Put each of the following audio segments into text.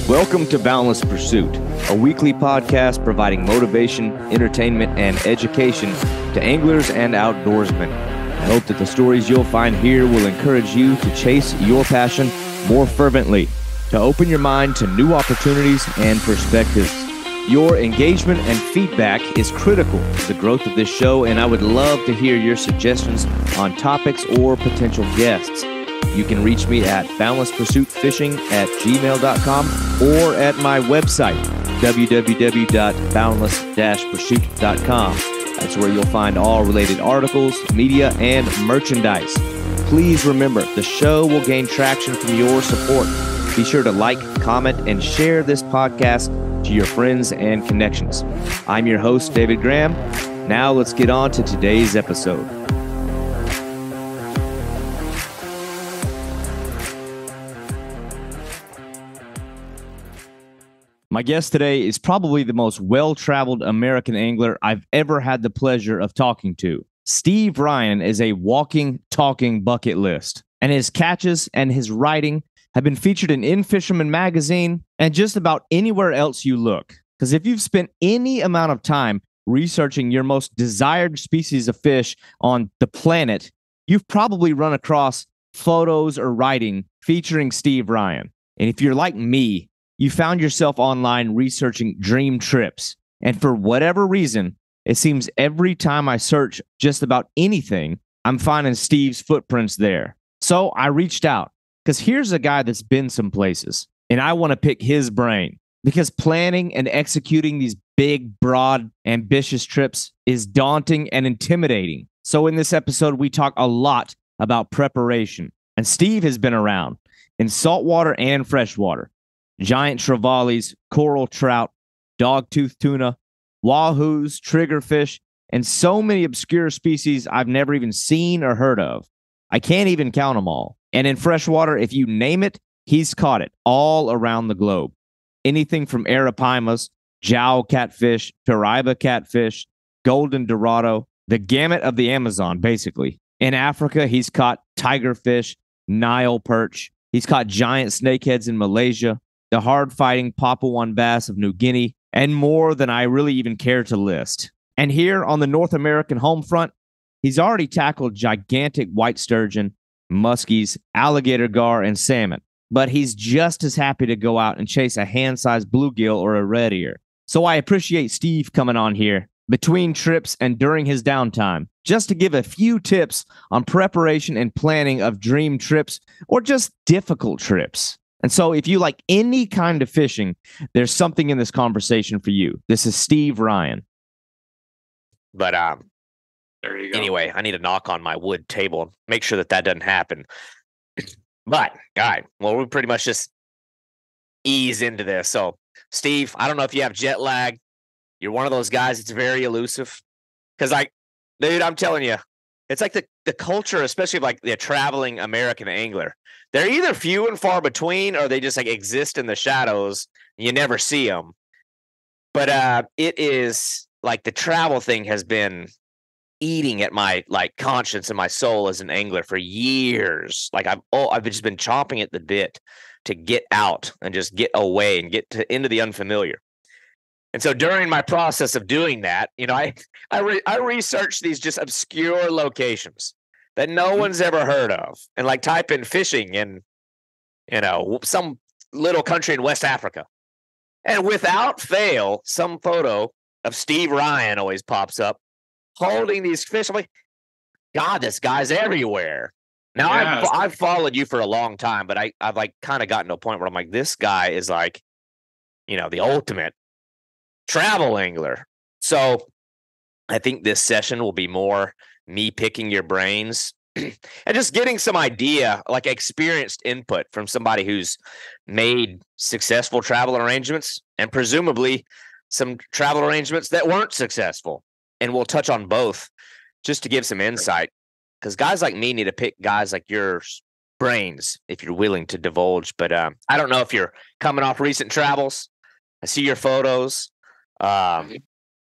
Welcome to Boundless Pursuit, a weekly podcast providing motivation, entertainment, and education to anglers and outdoorsmen. I hope that the stories you'll find here will encourage you to chase your passion more fervently, to open your mind to new opportunities and perspectives. Your engagement and feedback is critical to the growth of this show, and I would love to hear your suggestions on topics or potential guests. You can reach me at boundlesspursuitfishing@gmail.com or at my website, www.boundless-pursuit.com. That's where you'll find all related articles, media, and merchandise. Please remember, the show will gain traction from your support. Be sure to like, comment, and share this podcast to your friends and connections. I'm your host, David Graham. Now let's get on to today's episode. My guest today is probably the most well-traveled American angler I've ever had the pleasure of talking to. Steve Ryan is a walking, talking bucket list, and his catches and his writing have been featured in Fisherman magazine and just about anywhere else you look. Because if you've spent any amount of time researching your most desired species of fish on the planet, you've probably run across photos or writing featuring Steve Ryan. And if you're like me, you found yourself online researching dream trips. And for whatever reason, it seems every time I search just about anything, I'm finding Steve's footprints there. So I reached out because here's a guy that's been some places, and I want to pick his brain because planning and executing these big, broad, ambitious trips is daunting and intimidating. So in this episode, we talk a lot about preparation. And Steve has been around in saltwater and freshwater. Giant trevallies, coral trout, dogtooth tuna, wahoos, triggerfish, and so many obscure species I've never even seen or heard of. I can't even count them all. And in freshwater, if you name it, he's caught it all around the globe. Anything from arapaimas, jowl catfish, paraiba catfish, golden dorado, the gamut of the Amazon, basically. In Africa, he's caught tigerfish, nile perch. He's caught giant snakeheads in Malaysia, the hard-fighting Papuan bass of New Guinea, and more than I really even care to list. And here on the North American home front, he's already tackled gigantic white sturgeon, muskies, alligator gar, and salmon. But he's just as happy to go out and chase a hand-sized bluegill or a red ear. So I appreciate Steve coming on here between trips and during his downtime, just to give a few tips on preparation and planning of dream trips or just difficult trips. And so if you like any kind of fishing, there's something in this conversation for you. This is Steve Ryan. But There you go. anyway, I need to knock on my wood table. Make sure that doesn't happen. But, all right, well, we pretty much just ease into this. So, Steve, I don't know if you have jet lag. You're one of those guys that's very elusive. Because, dude, I'm telling you, it's like the culture, especially of like the traveling American angler. They're either few and far between or they just like exist in the shadows. You never see them. But it is like the travel thing has been eating at my like conscience and my soul as an angler for years. Like I've just been chomping at the bit to get out and just get away and get into the unfamiliar. And so during my process of doing that, you know, I researched these just obscure locations that no one's ever heard of, and like type in fishing in, you know, some little country in West Africa, and without fail, some photo of Steve Ryan always pops up holding these fish. I'm like, God, this guy's everywhere. Now I've followed you for a long time, but I've like kind of gotten to a point where I'm like, this guy is like, you know, the ultimate travel angler. So I think this session will be more me picking your brains and just getting some idea, like experienced input from somebody who's made successful travel arrangements and presumably some travel arrangements that weren't successful. And we'll touch on both just to give some insight, because guys like me need to pick guys like yours brains if you're willing to divulge. But I don't know if you're coming off recent travels. I see your photos.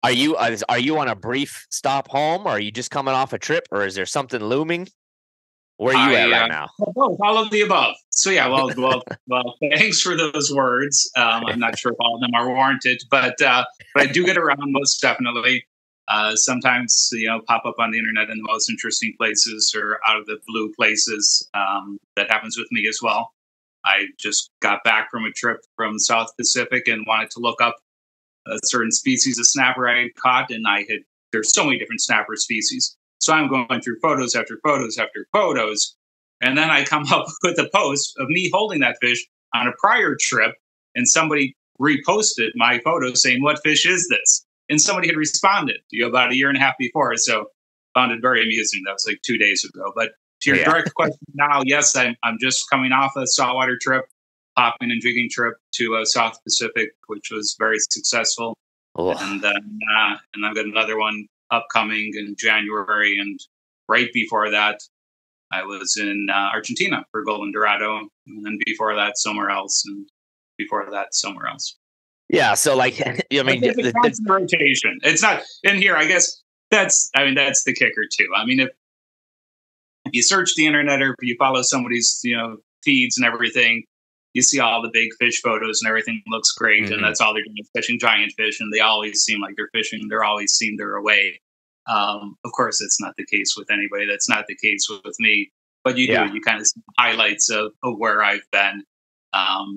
Are you on a brief stop home, or are you just coming off a trip, or is there something looming? Where are you at right now? Both, all of the above. So yeah, well. Thanks for those words. I'm not sure if all of them are warranted, but I do get around most definitely. Sometimes pop up on the internet in the most interesting places or out of the blue places. That happens with me as well. I just got back from a trip from South Pacific and wanted to look up a certain species of snapper I had caught, and there's so many different snapper species. So I'm going through photos after photos after photos. And then I come up with a post of me holding that fish on a prior trip. And somebody reposted my photo saying, "What fish is this?" And somebody had responded about a year and a half before. So found it very amusing. That was like 2 days ago. But to your direct question now, yes, I'm just coming off a saltwater trip, popping and jigging trip to South Pacific, which was very successful. Oh. And I've got another one upcoming in January, and right before that I was in Argentina for golden dorado, and then before that somewhere else, and before that somewhere else. Yeah, so like I mean, it's a constant rotation. It's not in here. I guess that's the kicker too. I mean, if you search the internet or if you follow somebody's feeds and everything, you see all the big fish photos and everything looks great, and that's all they're doing is fishing giant fish, and they always seem like they're fishing. They always seem they're away. Of course, it's not the case with anybody. That's not the case with me. But you kind of see highlights of where I've been.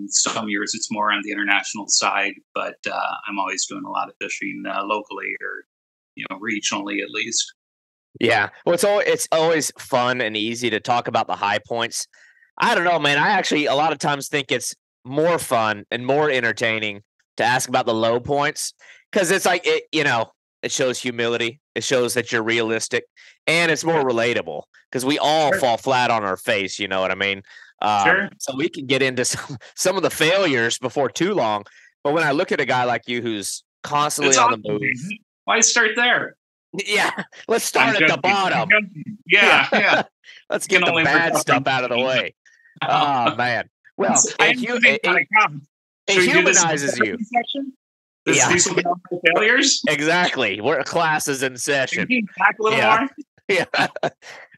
Some years it's more on the international side, but I'm always doing a lot of fishing locally or regionally at least. Yeah, well, it's always fun and easy to talk about the high points. I don't know, man. I actually a lot of times think it's more fun and more entertaining to ask about the low points, because it's like it shows humility. It shows that you're realistic, and it's more relatable because we all fall flat on our face. You know what I mean? So we can get into some of the failures before too long. But when I look at a guy like you who's constantly on the move, why start there? Yeah, let's start at the bottom. Yeah. Let's get the bad stuff out of the way. Oh man. Well, it humanizes you. These will be all my failures. Exactly. We're classes in session. Can you back a little more? Yeah.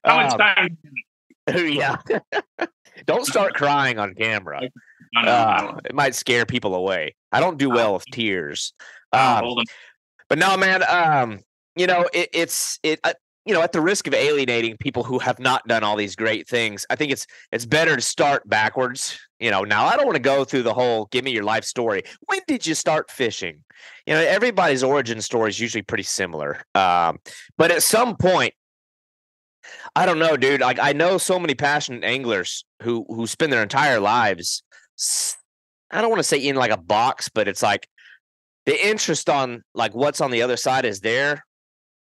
How much time? Yeah. Don't start crying on camera. It might scare people away. I don't do well with tears. But no, man. It's at the risk of alienating people who have not done all these great things, I think it's better to start backwards. Now I don't want to go through the whole give me your life story. When did you start fishing? Everybody's origin story is usually pretty similar. But at some point, I don't know, dude. Like I know so many passionate anglers who spend their entire lives, I don't want to say in like a box, but it's like the interest on like what's on the other side is there.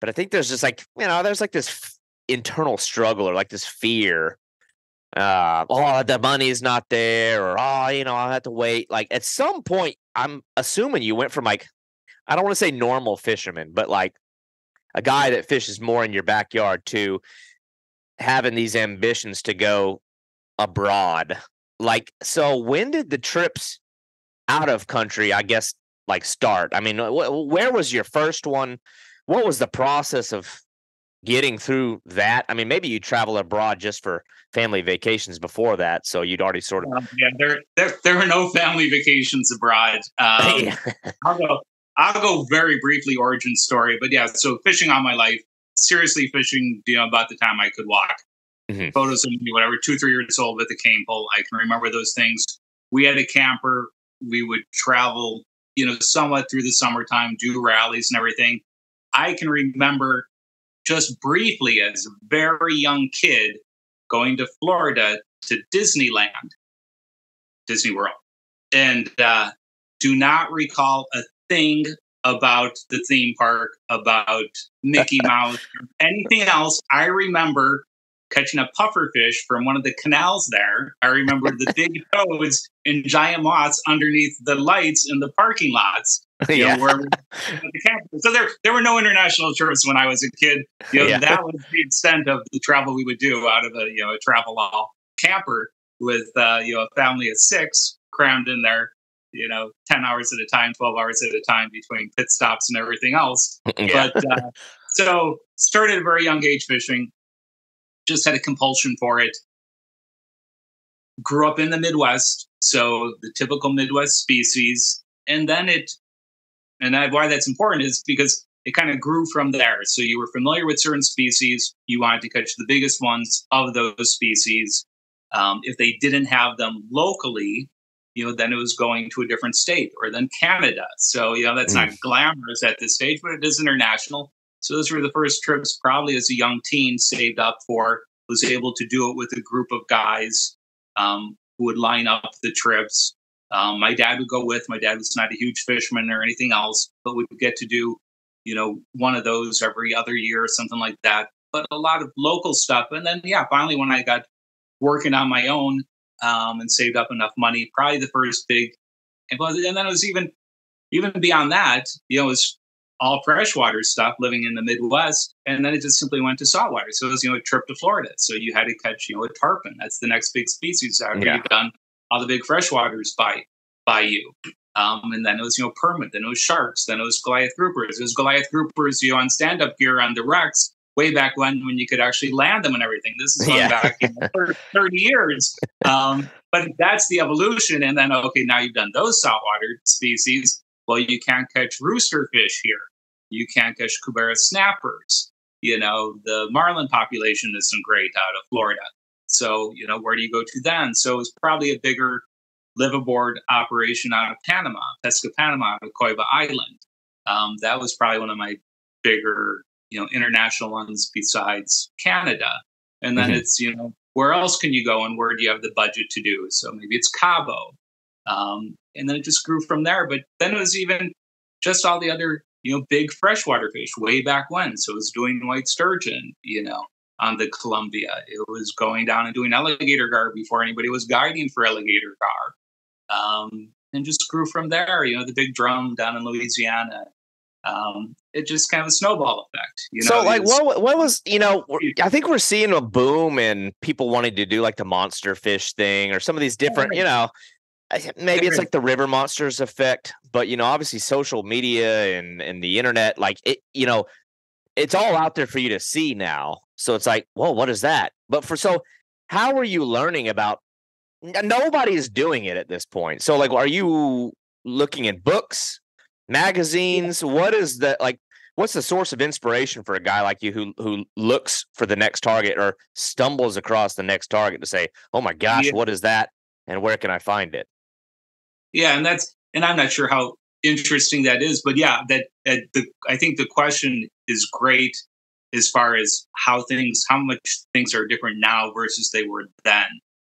But I think there's just like, there's like this internal struggle or like this fear. The money's not there, or I'll have to wait. Like at some point, I'm assuming you went from like, I don't want to say normal fisherman, but like a guy that fishes more in your backyard to having these ambitions to go abroad. Like, so when did the trips out of country, I guess, like start? I mean, where was your first one? What was the process of getting through that? I mean, maybe you travel abroad just for family vacations before that, so you'd already sort of. There were no family vacations abroad. I'll go very briefly origin story, but yeah. So fishing all my life, seriously fishing, about the time I could walk. Photos of me, whatever, 2-3 years old with a cane pole. I can remember those things. We had a camper. We would travel, somewhat through the summertime, do rallies and everything. I can remember just briefly as a very young kid going to Florida to Disney World, and do not recall a thing about the theme park, about Mickey Mouse, or anything else. I remember catching a pufferfish from one of the canals there. I remember the big toads and giant moths underneath the lights in the parking lots. Where so there were no international trips when I was a kid. That was the extent of the travel we would do out of a travel all camper with a family of 6 crammed in there. 10 hours at a time, 12 hours at a time between pit stops and everything else. But so started at a very young age fishing. just had a compulsion for it. Grew up in the Midwest, so the typical Midwest species. And then why that's important is because it kind of grew from there. So you were familiar with certain species, you wanted to catch the biggest ones of those species. If they didn't have them locally, then it was going to a different state or then Canada. So, that's not glamorous at this stage, but it is international. So those were the first trips, probably as a young teen, saved up for, was able to do it with a group of guys who would line up the trips. My dad would go with. My dad was not a huge fisherman or anything else, but we would get to do, one of those every other year or something like that. But a lot of local stuff. And then, finally, when I got working on my own and saved up enough money, probably the first big, and then it was even beyond that, it was all freshwater stuff living in the Midwest. And then it just simply went to saltwater. So it was, a trip to Florida. So you had to catch, a tarpon. That's the next big species after you've done all the big freshwaters by you. And then it was, permit. Then it was sharks. Then it was Goliath groupers. It was Goliath groupers, on stand-up gear on the wrecks way back when you could actually land them and everything. This is going back 30 years. But that's the evolution. And then, okay, now you've done those saltwater species. Well, you can't catch rooster fish here. You can't catch Cubera snappers. The marlin population isn't great out of Florida. So, where do you go to then? So it was probably a bigger liveaboard operation out of Panama, Pesca Panama, out of Coiba Island. That was probably one of my bigger, international ones besides Canada. And then it's, where else can you go and where do you have the budget to do? So maybe it's Cabo. And then it just grew from there. But then it was even just all the other, big freshwater fish way back when. So it was doing white sturgeon, on the Columbia. It was going down and doing alligator gar before anybody was guiding for alligator gar. And just grew from there, the big drum down in Louisiana. It just kind of a snowball effect. So what was, I think we're seeing a boom in people wanting to do like the monster fish thing or some of these different, maybe it's like the river monsters effect, but, obviously social media and the internet, like it, it's all out there for you to see now. So it's like, whoa, what is that? But so how are you learning about, nobody is doing it at this point. So like, are you looking at books, magazines? What is that? Like, what's the source of inspiration for a guy like you who looks for the next target or stumbles across the next target to say, oh my gosh, what is that? And where can I find it? Yeah. And I'm not sure how interesting that is, but I think the question is great as far as how much things are different now versus they were then.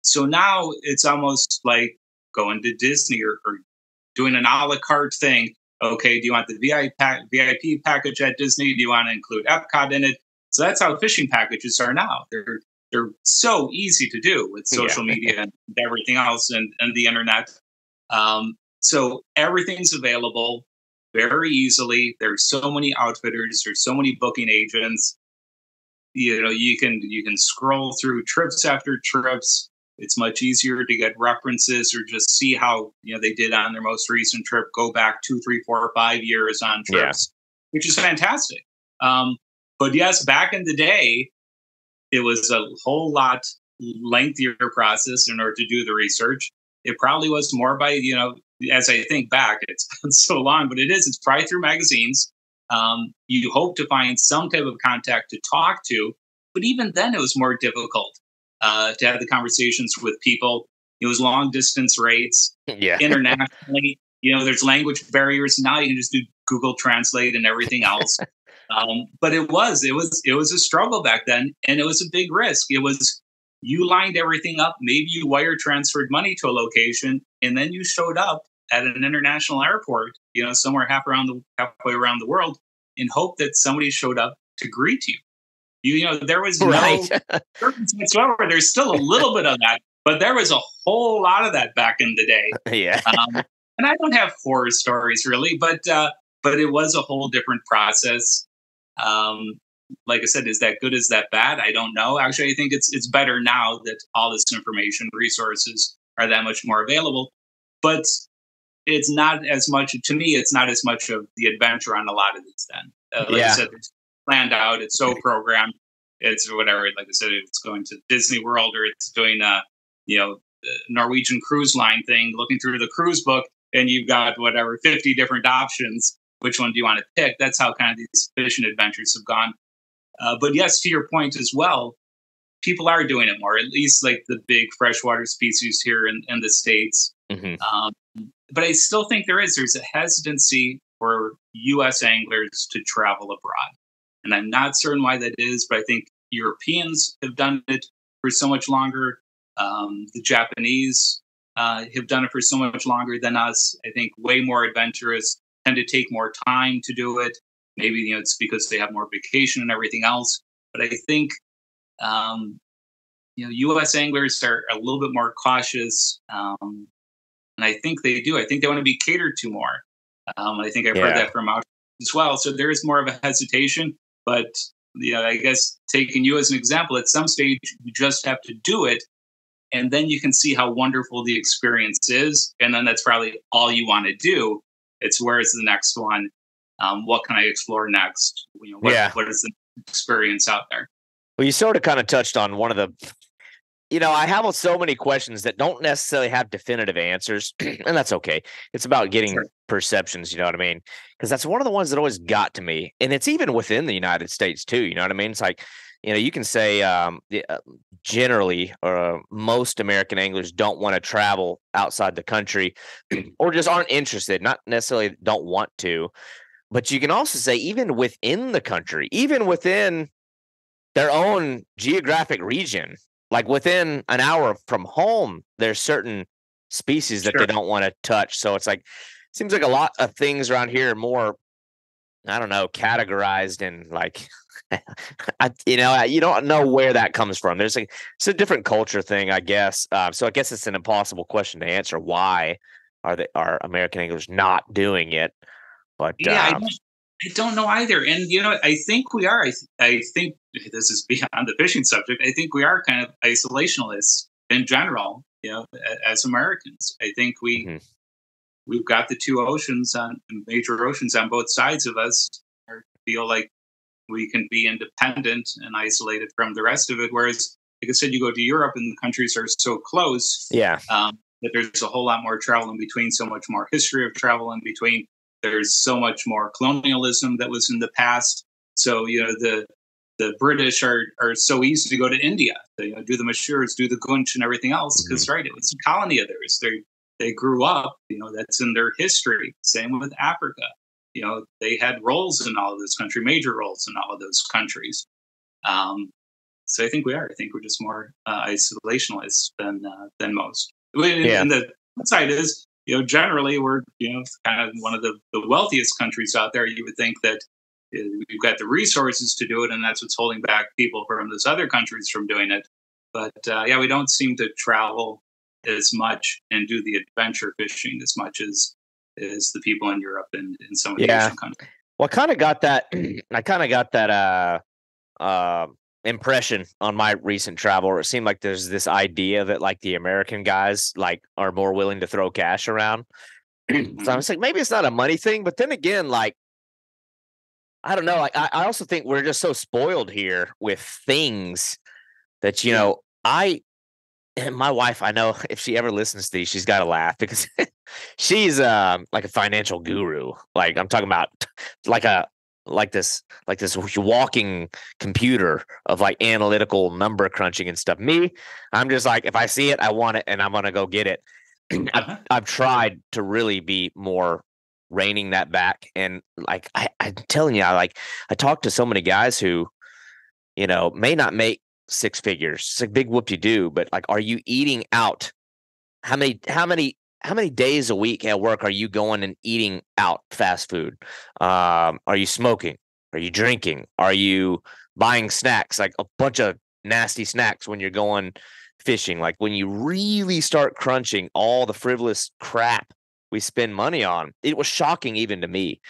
So now it's almost like going to Disney or doing an a la carte thing. Okay, do you want the VIP package at Disney? Do you want to include Epcot in it? So that's how fishing packages are now. They're so easy to do with social media and everything else and the internet. So everything's available very easily. There's so many outfitters. There's so many booking agents. You can scroll through trips after trips. It's much easier to get references or just see how they did on their most recent trip. Go back 2, 3, 4, or 5 years on trips, which is fantastic. But yes, back in the day, it was a whole lot lengthier process in order to do the research. It probably was more by as I think back, it's been so long, but it's probably through magazines. You hope to find some type of contact to talk to, but even then it was more difficult to have the conversations with people. It was long distance rates internationally. There's language barriers. Now you can just do Google Translate and everything else. But it was a struggle back then, and it was a big risk. It was, you lined everything up. Maybe you wire transferred money to a location, and then you showed up at an international airport, somewhere halfway around the world, in hope that somebody showed up to greet you. There was no certainty whatsoever. There's still a little bit of that, but there was a whole lot of that back in the day. And I don't have horror stories really, but it was a whole different process. Like I said, is that good? Is that bad? I don't know. Actually, I think it's better now that all this information, resources are that much more available. But it's not as much, to me, it's not as much of the adventure on a lot of these then. Like I said, it's planned out, it's so programmed. it's whatever. Like I said, it's going to Disney World or it's doing Norwegian cruise line thing, looking through the cruise book, and you've got whatever 50 different options. Which one do you want to pick? That's how kind of these fishing adventures have gone. But yes, to your point as well, people are doing it more, at least like the big freshwater species here in the States. But I still think there's a hesitancy for U.S. anglers to travel abroad. And I'm not certain why that is, but I think Europeans have done it for so much longer. The Japanese have done it for so much longer than us. I think way more adventurous, tend to take more time to do it. Maybe it's because they have more vacation and everything else. But I think U.S. anglers are a little bit more cautious, and I think they do. I think they want to be catered to more. I think I've heard that from out as well. So there is more of a hesitation. But I guess taking you as an example, at some stage you just have to do it, and then you can see how wonderful the experience is, and then that's probably all you want to do. It's where's the next one? What can I explore next? What is the experience out there? Well, you sort of kind of touched on one of the, I have so many questions that don't necessarily have definitive answers, and that's okay. It's about getting perceptions, you know what I mean? Because that's one of the ones that always got to me, and it's even within the United States too, you know what I mean? It's like, you can say generally most American anglers don't want to travel outside the country or just aren't interested, not necessarily don't want to. But you can also say even within the country, even within their own geographic region, like within an hour from home, there's certain species that they don't want to touch. So it's like, it seems like a lot of things around here are more, I don't know, categorized in like, you don't know where that comes from. It's a different culture thing, I guess. So I guess it's an impossible question to answer. Why are American anglers not doing it? But I don't know either. And I think we are. I think this is beyond the fishing subject. I think we are kind of isolationists in general. As Americans, I think we've got the two major oceans on both sides of us. Or feel like we can be independent and isolated from the rest of it. Whereas, like I said, you go to Europe and the countries are so close. That there's a whole lot more travel in between. So much more history of travel in between. There's so much more colonialism that was in the past. So, the British are so easy to go to India. They do the Mashurs, do the Gunch and everything else. Because, it was a colony of theirs. They grew up, that's in their history. Same with Africa. They had roles in all of this country, major roles in all of those countries. So I think we are. I think we're just more isolationist than most. And the side is, generally we're, kind of one of the wealthiest countries out there. You would think that we've got the resources to do it, and that's what's holding back people from those other countries from doing it. But we don't seem to travel as much and do the adventure fishing as much as the people in Europe and in some of the Asian countries. Well, I kind of got that impression on my recent travel, where it seemed like there's this idea that like the American guys like are more willing to throw cash around. So I was like, maybe it's not a money thing, but then again, like, I don't know. Like, I also think we're just so spoiled here with things that, and my wife, I know if she ever listens to these, she's got to laugh because she's like a financial guru. Like I'm talking about like this walking computer of like analytical number crunching and stuff. Me, I'm just like, if I see it, I want it and I'm going to go get it. I've tried to really be more reining that back. And like, I'm telling you, I talk to so many guys who, may not make six figures. It's like big whoop-de-doo, but like, are you eating out? How many days a week at work are you going and eating out fast food? Are you smoking? Are you drinking? Are you buying snacks? Like a bunch of nasty snacks when you're going fishing. Like when you really start crunching all the frivolous crap we spend money on, it was shocking even to me.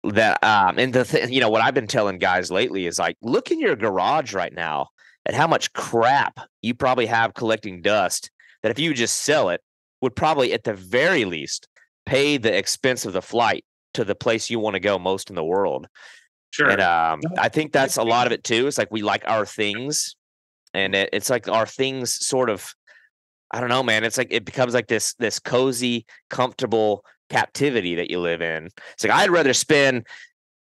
That and what I've been telling guys lately is like, look in your garage right now at how much crap you probably have collecting dust that if you just sell it would probably at the very least pay the expense of the flight to the place you want to go most in the world. Sure. And I think that's a lot of it too. It's like we like our things, and it's like our things sort of, I don't know, man. It's like it becomes like this cozy, comfortable captivity that you live in. It's like I'd rather spend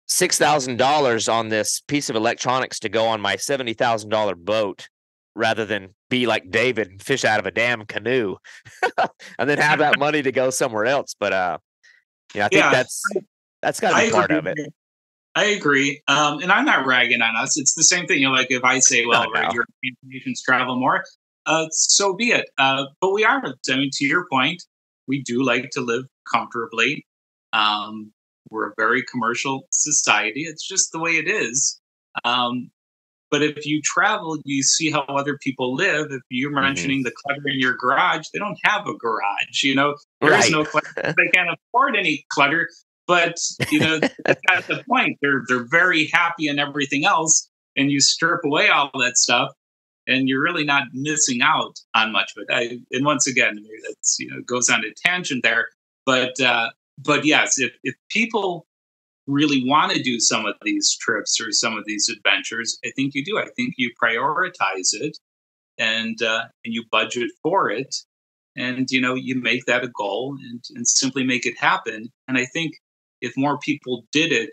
$6,000 on this piece of electronics to go on my $70,000 boat rather than be like David and fish out of a damn canoe and then have that money to go somewhere else. But I think that's got to be part of it. I agree. And I'm not ragging on us. It's the same thing. Like if I say, well, European nations travel more, so be it. But we are, I mean, to your point, we do like to live comfortably. We're a very commercial society. It's just the way it is. But if you travel, you see how other people live. If you're mentioning the clutter in your garage, they don't have a garage. There is no clutter. They can't afford any clutter. But that's not the point. They're very happy in everything else, and you strip away all that stuff, and you're really not missing out on much of it. And once again, that's goes on a tangent there. But yes, if people really want to do some of these trips or some of these adventures, I think you do. I think you prioritize it, and you budget for it, and you make that a goal and simply make it happen. And I think if more people did it,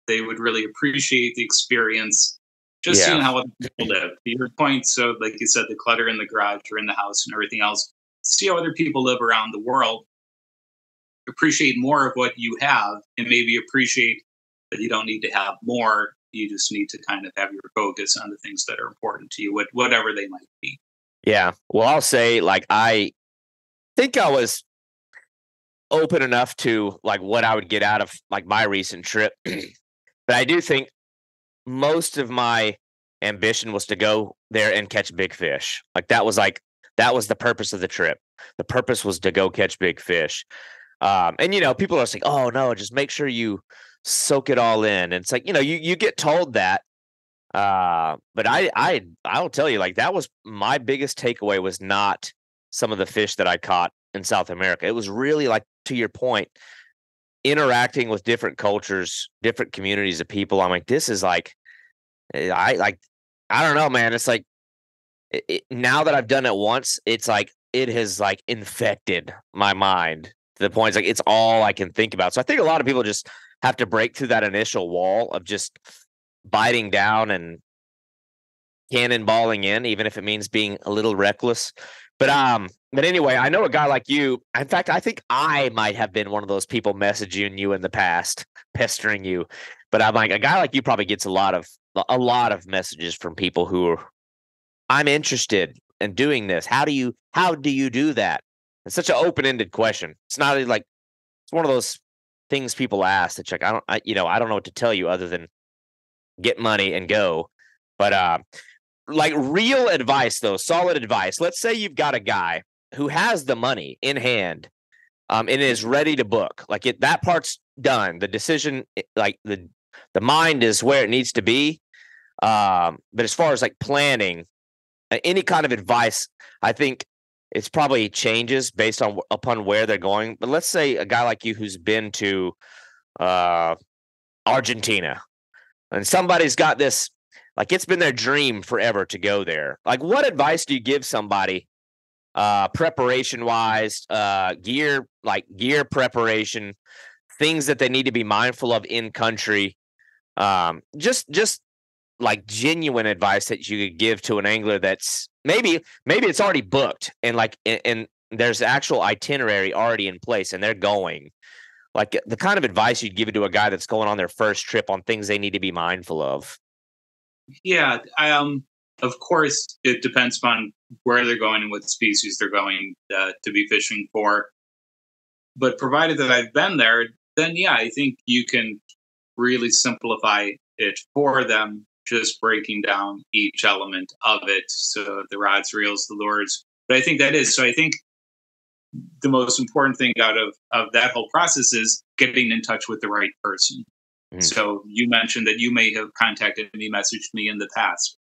they would really appreciate the experience. Just seeing how other people live. To your point, so like you said, the clutter in the garage or in the house and everything else. See how other people live around the world. Appreciate more of what you have, and maybe appreciate that you don't need to have more. You just need to kind of have your focus on the things that are important to you, whatever they might be. Yeah. Well, I'll say, like, I think I was open enough to like what I would get out of like my recent trip. But I do think most of my ambition was to go there and catch big fish. That was the purpose of the trip. The purpose was to go catch big fish. And people are saying, "Oh no, just make sure you soak it all in." And it's like, you get told that. But I'll tell you, like, that was my biggest takeaway, was not some of the fish that I caught in South America. It was really, like, to your point, interacting with different cultures, different communities of people. I'm like, this is like, I don't know, man. It's like, now that I've done it once, it's like, it has like infected my mind to the point it's like, it's all I can think about. So I think a lot of people just have to break through that initial wall of just biting down and cannonballing in, even if it means being a little reckless. But anyway, I know a guy like you. In fact, I think I might have been one of those people messaging you in the past, pestering you. But I'm like, a guy like you probably gets a lot of messages from people who are, I'm interested in doing this. How do you do that? It's such an open-ended question. It's not like, it's one of those things people ask that like, I don't know what to tell you other than get money and go. But like, real advice though, solid advice. Let's say you've got a guy who has the money in hand, and is ready to book. Like, that part's done. The decision, like the mind is where it needs to be. But as far as like planning, any kind of advice, I think it's probably changes based upon where they're going. But let's say a guy like you who's been to Argentina, and somebody's got this, like, it's been their dream forever to go there. Like, what advice do you give somebody, preparation wise, gear preparation, things that they need to be mindful of in country? Just like genuine advice that you could give to an angler that's maybe it's already booked, and like, and there's actual itinerary already in place and they're going. Like, the kind of advice you'd give it to a guy that's going on their first trip on things they need to be mindful of. Yeah, of course, it depends upon where they're going and what species they're going to be fishing for. But provided that I've been there, then yeah, I think you can really simplify it for them, just breaking down each element of it. So the rods, reels, the lures. But I think that is, so I think the most important thing out of that whole process is getting in touch with the right person. So you mentioned that you may have contacted me, messaged me in the past.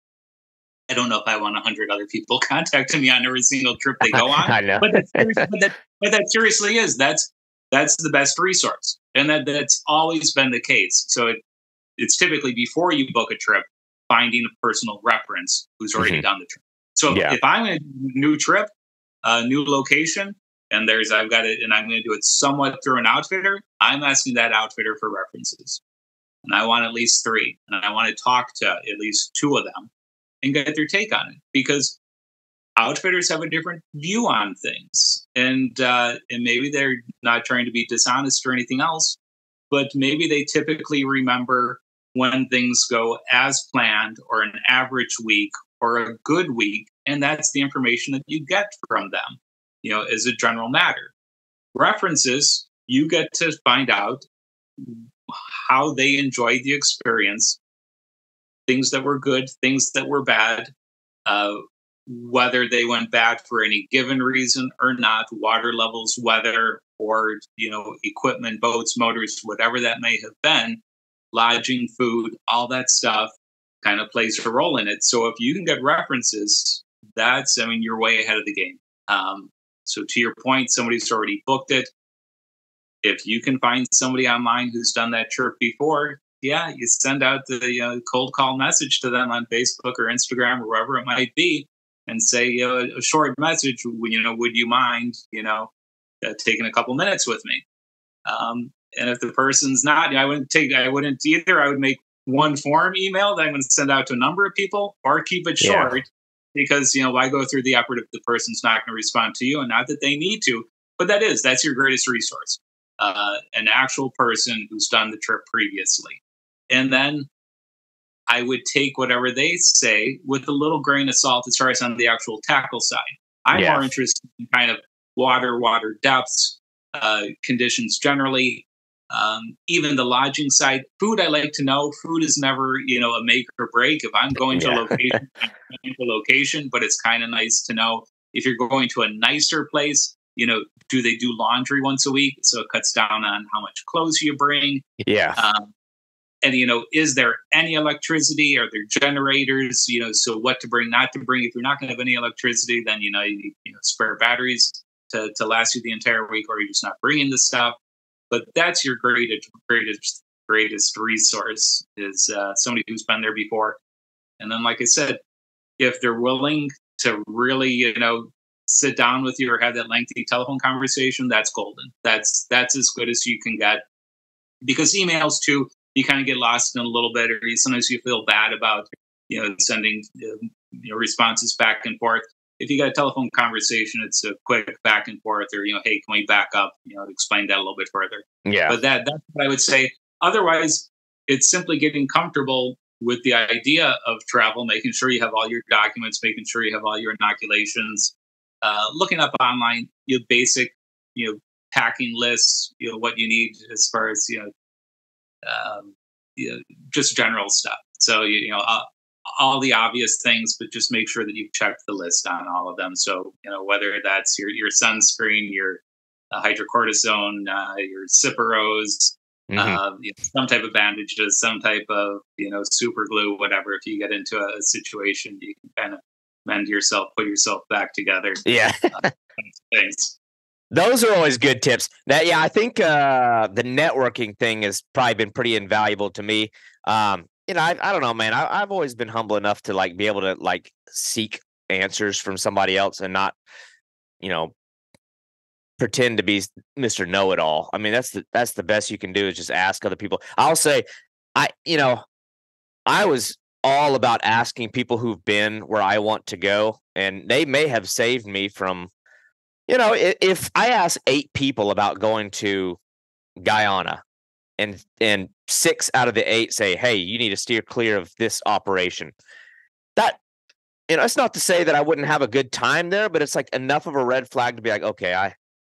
I don't know if I want 100 other people contacting me on every single trip they go on. I know. But that seriously is, that's the best resource. And that's always been the case. So it's typically before you book a trip, finding a personal reference who's already done the trip. So if I'm in a new trip, a new location, and I've got it, and I'm going to do it somewhat through an outfitter, I'm asking that outfitter for references. And I want at least 3. And I want to talk to at least 2 of them and get their take on it. Because outfitters have a different view on things. And maybe they're not trying to be dishonest or anything else, but maybe they typically remember when things go as planned, or an average week, or a good week. And that's the information that you get from them, as a general matter. References, you get to find out how they enjoyed the experience, things that were good, things that were bad, whether they went bad for any given reason or not, water levels, weather, or, equipment, boats, motors, whatever that may have been, lodging, food, all that stuff kind of plays a role in it. So if you can get references, you're way ahead of the game. So to your point, somebody's already booked it. If you can find somebody online who's done that trip before, you send out the cold call message to them on Facebook or Instagram or wherever it might be, and say a short message. Would you mind taking a couple minutes with me? And if the person's not, I wouldn't either. I would make one form email that I'm going to send out to a number of people, or keep it short, because why go through the effort if the person's not going to respond to you? And not that they need to, but that's your greatest resource. An actual person who's done the trip previously. And then I would take whatever they say with a little grain of salt as far as on the actual tackle side. I'm more interested in kind of water depths, conditions generally, even the lodging side. Food, I like to know. Food is never, a make or break. If I'm going to a location, I'm going to a location, but it's kind of nice to know if you're going to a nicer place, do they do laundry once a week? So it cuts down on how much clothes you bring. Yeah. And, is there any electricity? Are there generators? So what to bring, not to bring. If you're not going to have any electricity, then, you need spare batteries to last you the entire week, or you're just not bringing the stuff. But that's your greatest resource is somebody who's been there before. And then, like I said, if they're willing to really, sit down with you or have that lengthy telephone conversation, that's golden. That's as good as you can get. Because emails too, you kind of get lost in a little bit, or sometimes you feel bad about, sending responses back and forth. If you got a telephone conversation, it's a quick back and forth, or, hey, can we back up, explain that a little bit further. Yeah. But that's what I would say. Otherwise, it's simply getting comfortable with the idea of travel, making sure you have all your documents, making sure you have all your inoculations, looking up online, basic, packing lists, what you need as far as, just general stuff. So, all the obvious things, but just make sure that you've checked the list on all of them. So, whether that's your sunscreen, your hydrocortisone, your Ciparos, some type of bandages, some type of, super glue, whatever. If you get into a situation, you can kind of put yourself back together. Yeah. Things. Those are always good tips. I think the networking thing has probably been pretty invaluable to me. I don't know, man. I've always been humble enough to be able to seek answers from somebody else and not, pretend to be Mr. Know-it-all. I mean, that's the best you can do is just ask other people. I'll say, I was all about asking people who've been where I want to go, and they may have saved me from, if I ask 8 people about going to Guyana and 6 out of the 8 say, hey, you need to steer clear of this operation. That, it's not to say that I wouldn't have a good time there, but it's enough of a red flag to be okay,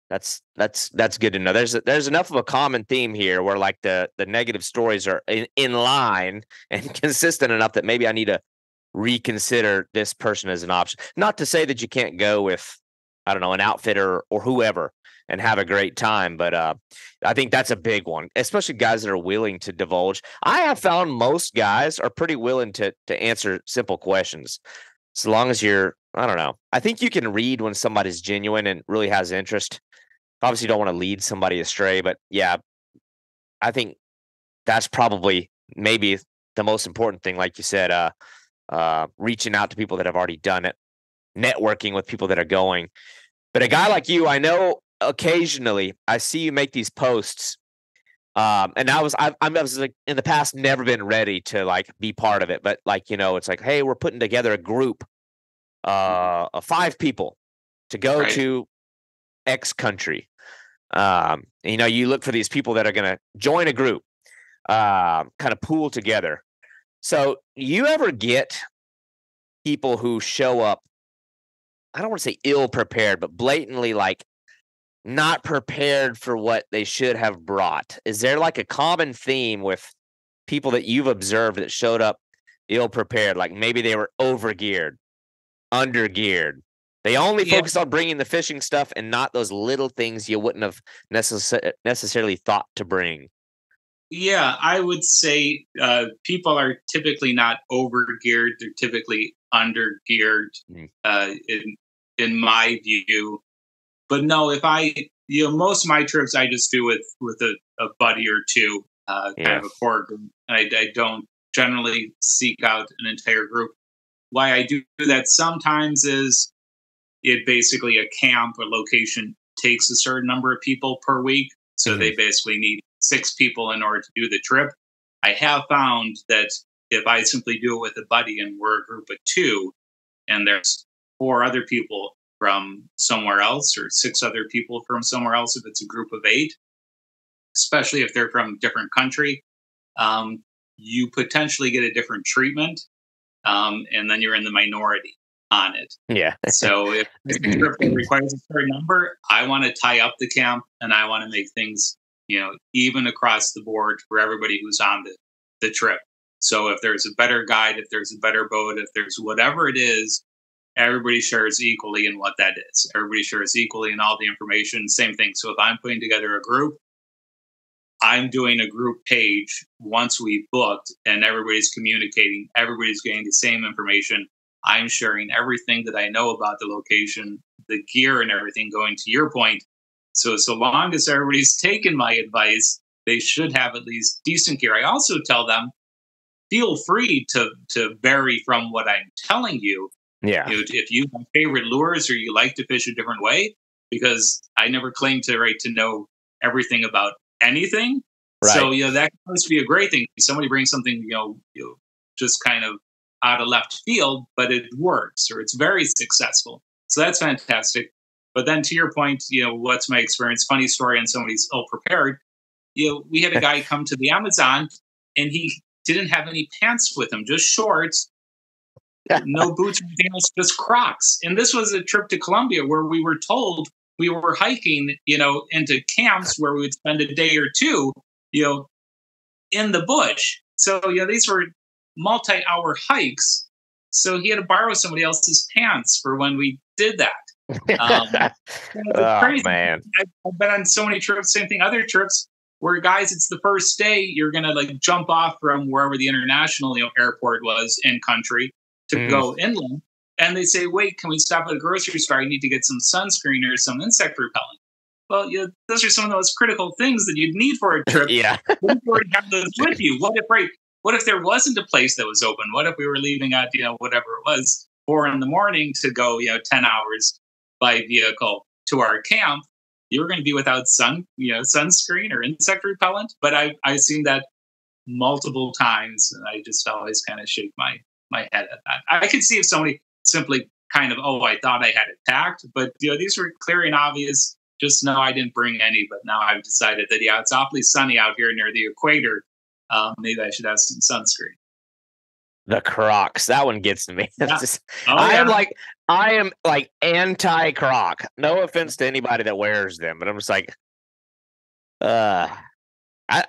that's good to know. There's enough of a common theme here where the negative stories are in line and consistent enough that maybe I need to reconsider this person as an option. Not to say that you can't go with, I don't know, an outfitter or whoever and have a great time. But I think that's a big one, especially guys that are willing to divulge. I have found most guys are pretty willing to answer simple questions. So long as you're, I don't know. I think you can read when somebody's genuine and really has interest. Obviously, you don't want to lead somebody astray, but yeah, I think that's probably maybe the most important thing, like you said, reaching out to people that have already done it, networking with people that are going. But a guy like you, I know occasionally I see you make these posts. And I was like in the past never been ready to like be part of it, but like, it's like, hey, we're putting together a group of 5 people to go to X country. You look for these people that are going to join a group, kind of pool together. So you ever get people who show up, I don't want to say ill prepared, but blatantly like not prepared for what they should have brought? Is there like a common theme with people that you've observed that showed up ill prepared? Like maybe they were overgeared, undergeared. They only focused on bringing the fishing stuff and not those little things you wouldn't have necessarily thought to bring. Yeah, I would say people are typically not overgeared; they're typically undergeared, in my view. But no, if most of my trips I just do with a buddy or two, kind of a core group. I don't generally seek out an entire group. Why I do that sometimes is it basically a camp or location takes a certain number of people per week. So they basically need 6 people in order to do the trip. I have found that if I simply do it with a buddy and we're a group of 2 and there's 4 other people from somewhere else or 6 other people from somewhere else, if it's a group of 8, especially if they're from a different country, you potentially get a different treatment, and then you're in the minority on it. Yeah. So if the trip requires a certain number, I want to tie up the camp and I want to make things, even across the board for everybody who's on the trip. So if there's a better guide, if there's a better boat, if there's whatever it is, everybody shares equally in what that is. Everybody shares equally in all the information. Same thing. So if I'm putting together a group, I'm doing a group page once we've booked and everybody's communicating. Everybody's getting the same information. I'm sharing everything that I know about the location, the gear and everything, going to your point. So long as everybody's taken my advice, they should have at least decent gear. I also tell them, feel free to vary from what I'm telling you. Yeah. If you have favorite lures or you like to fish a different way, because I never claim to know everything about anything. Right. So that must be a great thing. Somebody brings something just kind of out of left field, but it works or it's very successful. So that's fantastic. But then to your point, what's my experience? Funny story on somebody's ill prepared. We had a guy come to the Amazon and he didn't have any pants with him, just shorts. No boots or anything else, just Crocs. And this was a trip to Colombia where we were told we were hiking, into camps where we would spend a day or 2, in the bush. So, these were multi-hour hikes. So he had to borrow somebody else's pants for when we did that. Crazy. Man. I've been on so many trips, same thing, other trips where guys, it's the first day, you're going to like jump off from wherever the international airport was in country to go inland. And they say, wait, can we stop at a grocery store? I need to get some sunscreen or some insect repellent. Well, those are some of those critical things that you'd need for a trip. Yeah. What if you already have those with you? What if there wasn't a place that was open? What if we were leaving at, whatever it was, 4 a.m. to go, 10 hours by vehicle to our camp? You were going to be without sunscreen or insect repellent. But I've seen that multiple times, and I just always kind of shake my head at that. I could see if somebody simply kind of, I thought I had it packed, but these were clear and obvious. Just no, I didn't bring any, but now I've decided that it's awfully sunny out here near the equator. Maybe I should have some sunscreen. The Crocs, that one gets to me. Yeah. I am like anti-Croc. No offense to anybody that wears them, but I'm just like, I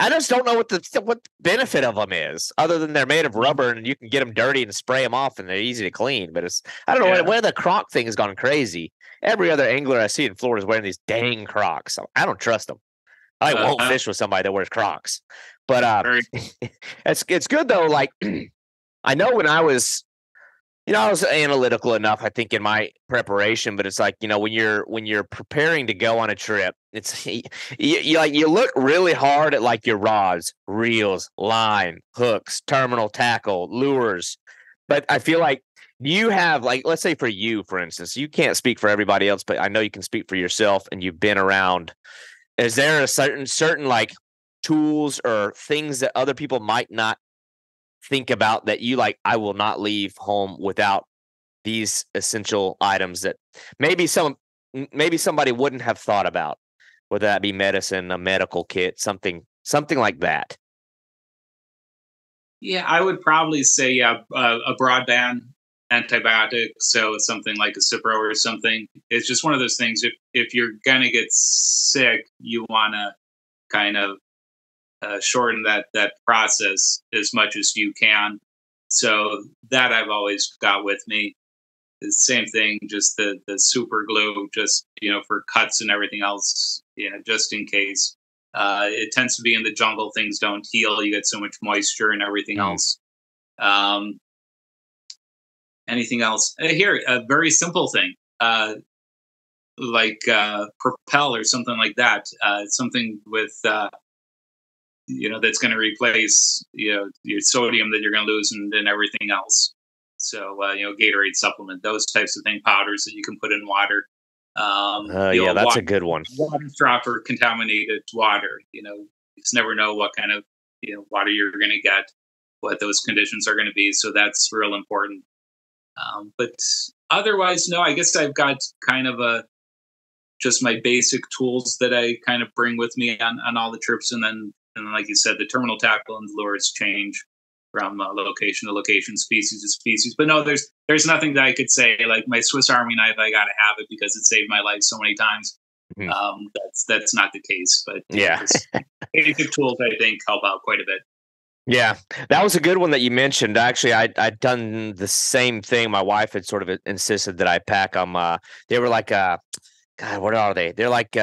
just don't know what the benefit of them is, other than they're made of rubber and you can get them dirty and spray them off and they're easy to clean. But I don't know where the Croc thing has gone crazy. Every other angler I see in Florida is wearing these dang Crocs. I don't trust them. I won't fish with somebody that wears Crocs. But it's good though. Like I know when I was I was analytical enough, I think, in my preparation, but it's like, when you're preparing to go on a trip, it's you look really hard at like your rods, reels, line, hooks, terminal tackle, lures. But I feel like you have, like, let's say for you, for instance, you can't speak for everybody else, but I know you can speak for yourself, and you've been around. Is there a certain like tools or things that other people might not think about that you like? I will not leave home without these essential items that maybe somebody wouldn't have thought about, whether that be medicine, a medical kit, something like that. Yeah, I would probably say a broadband antibiotic, so something like a Cipro or something. It's just one of those things. If you're gonna get sick, you want to kind of shorten that process as much as you can. So that I've always got with me. The same thing, just the super glue, just for cuts and everything else, just in case. It tends to be in the jungle, things don't heal. You get so much moisture and everything else. Um, Anything else? Here, a very simple thing, like Propel or something like that. Something with that's going to replace your sodium that you're going to lose and everything else. So Gatorade supplement, those types of things, powders that you can put in water. Yeah, that's a good one. Water straw for contaminated water. You just never know what kind of water you're going to get, what those conditions are going to be. So that's real important. But otherwise, no. I guess I've got kind of just my basic tools that I kind of bring with me on all the trips, and then like you said, the terminal tackle and the lures change from location to location, species to species. But no, there's nothing that I could say like my Swiss Army knife. I got to have it because it saved my life so many times. Mm-hmm. That's not the case. But yeah, basic tools I think help out quite a bit. Yeah, that was a good one that you mentioned. Actually, I'd done the same thing. My wife had sort of insisted that I pack them. They were like, God, what are they? They're like,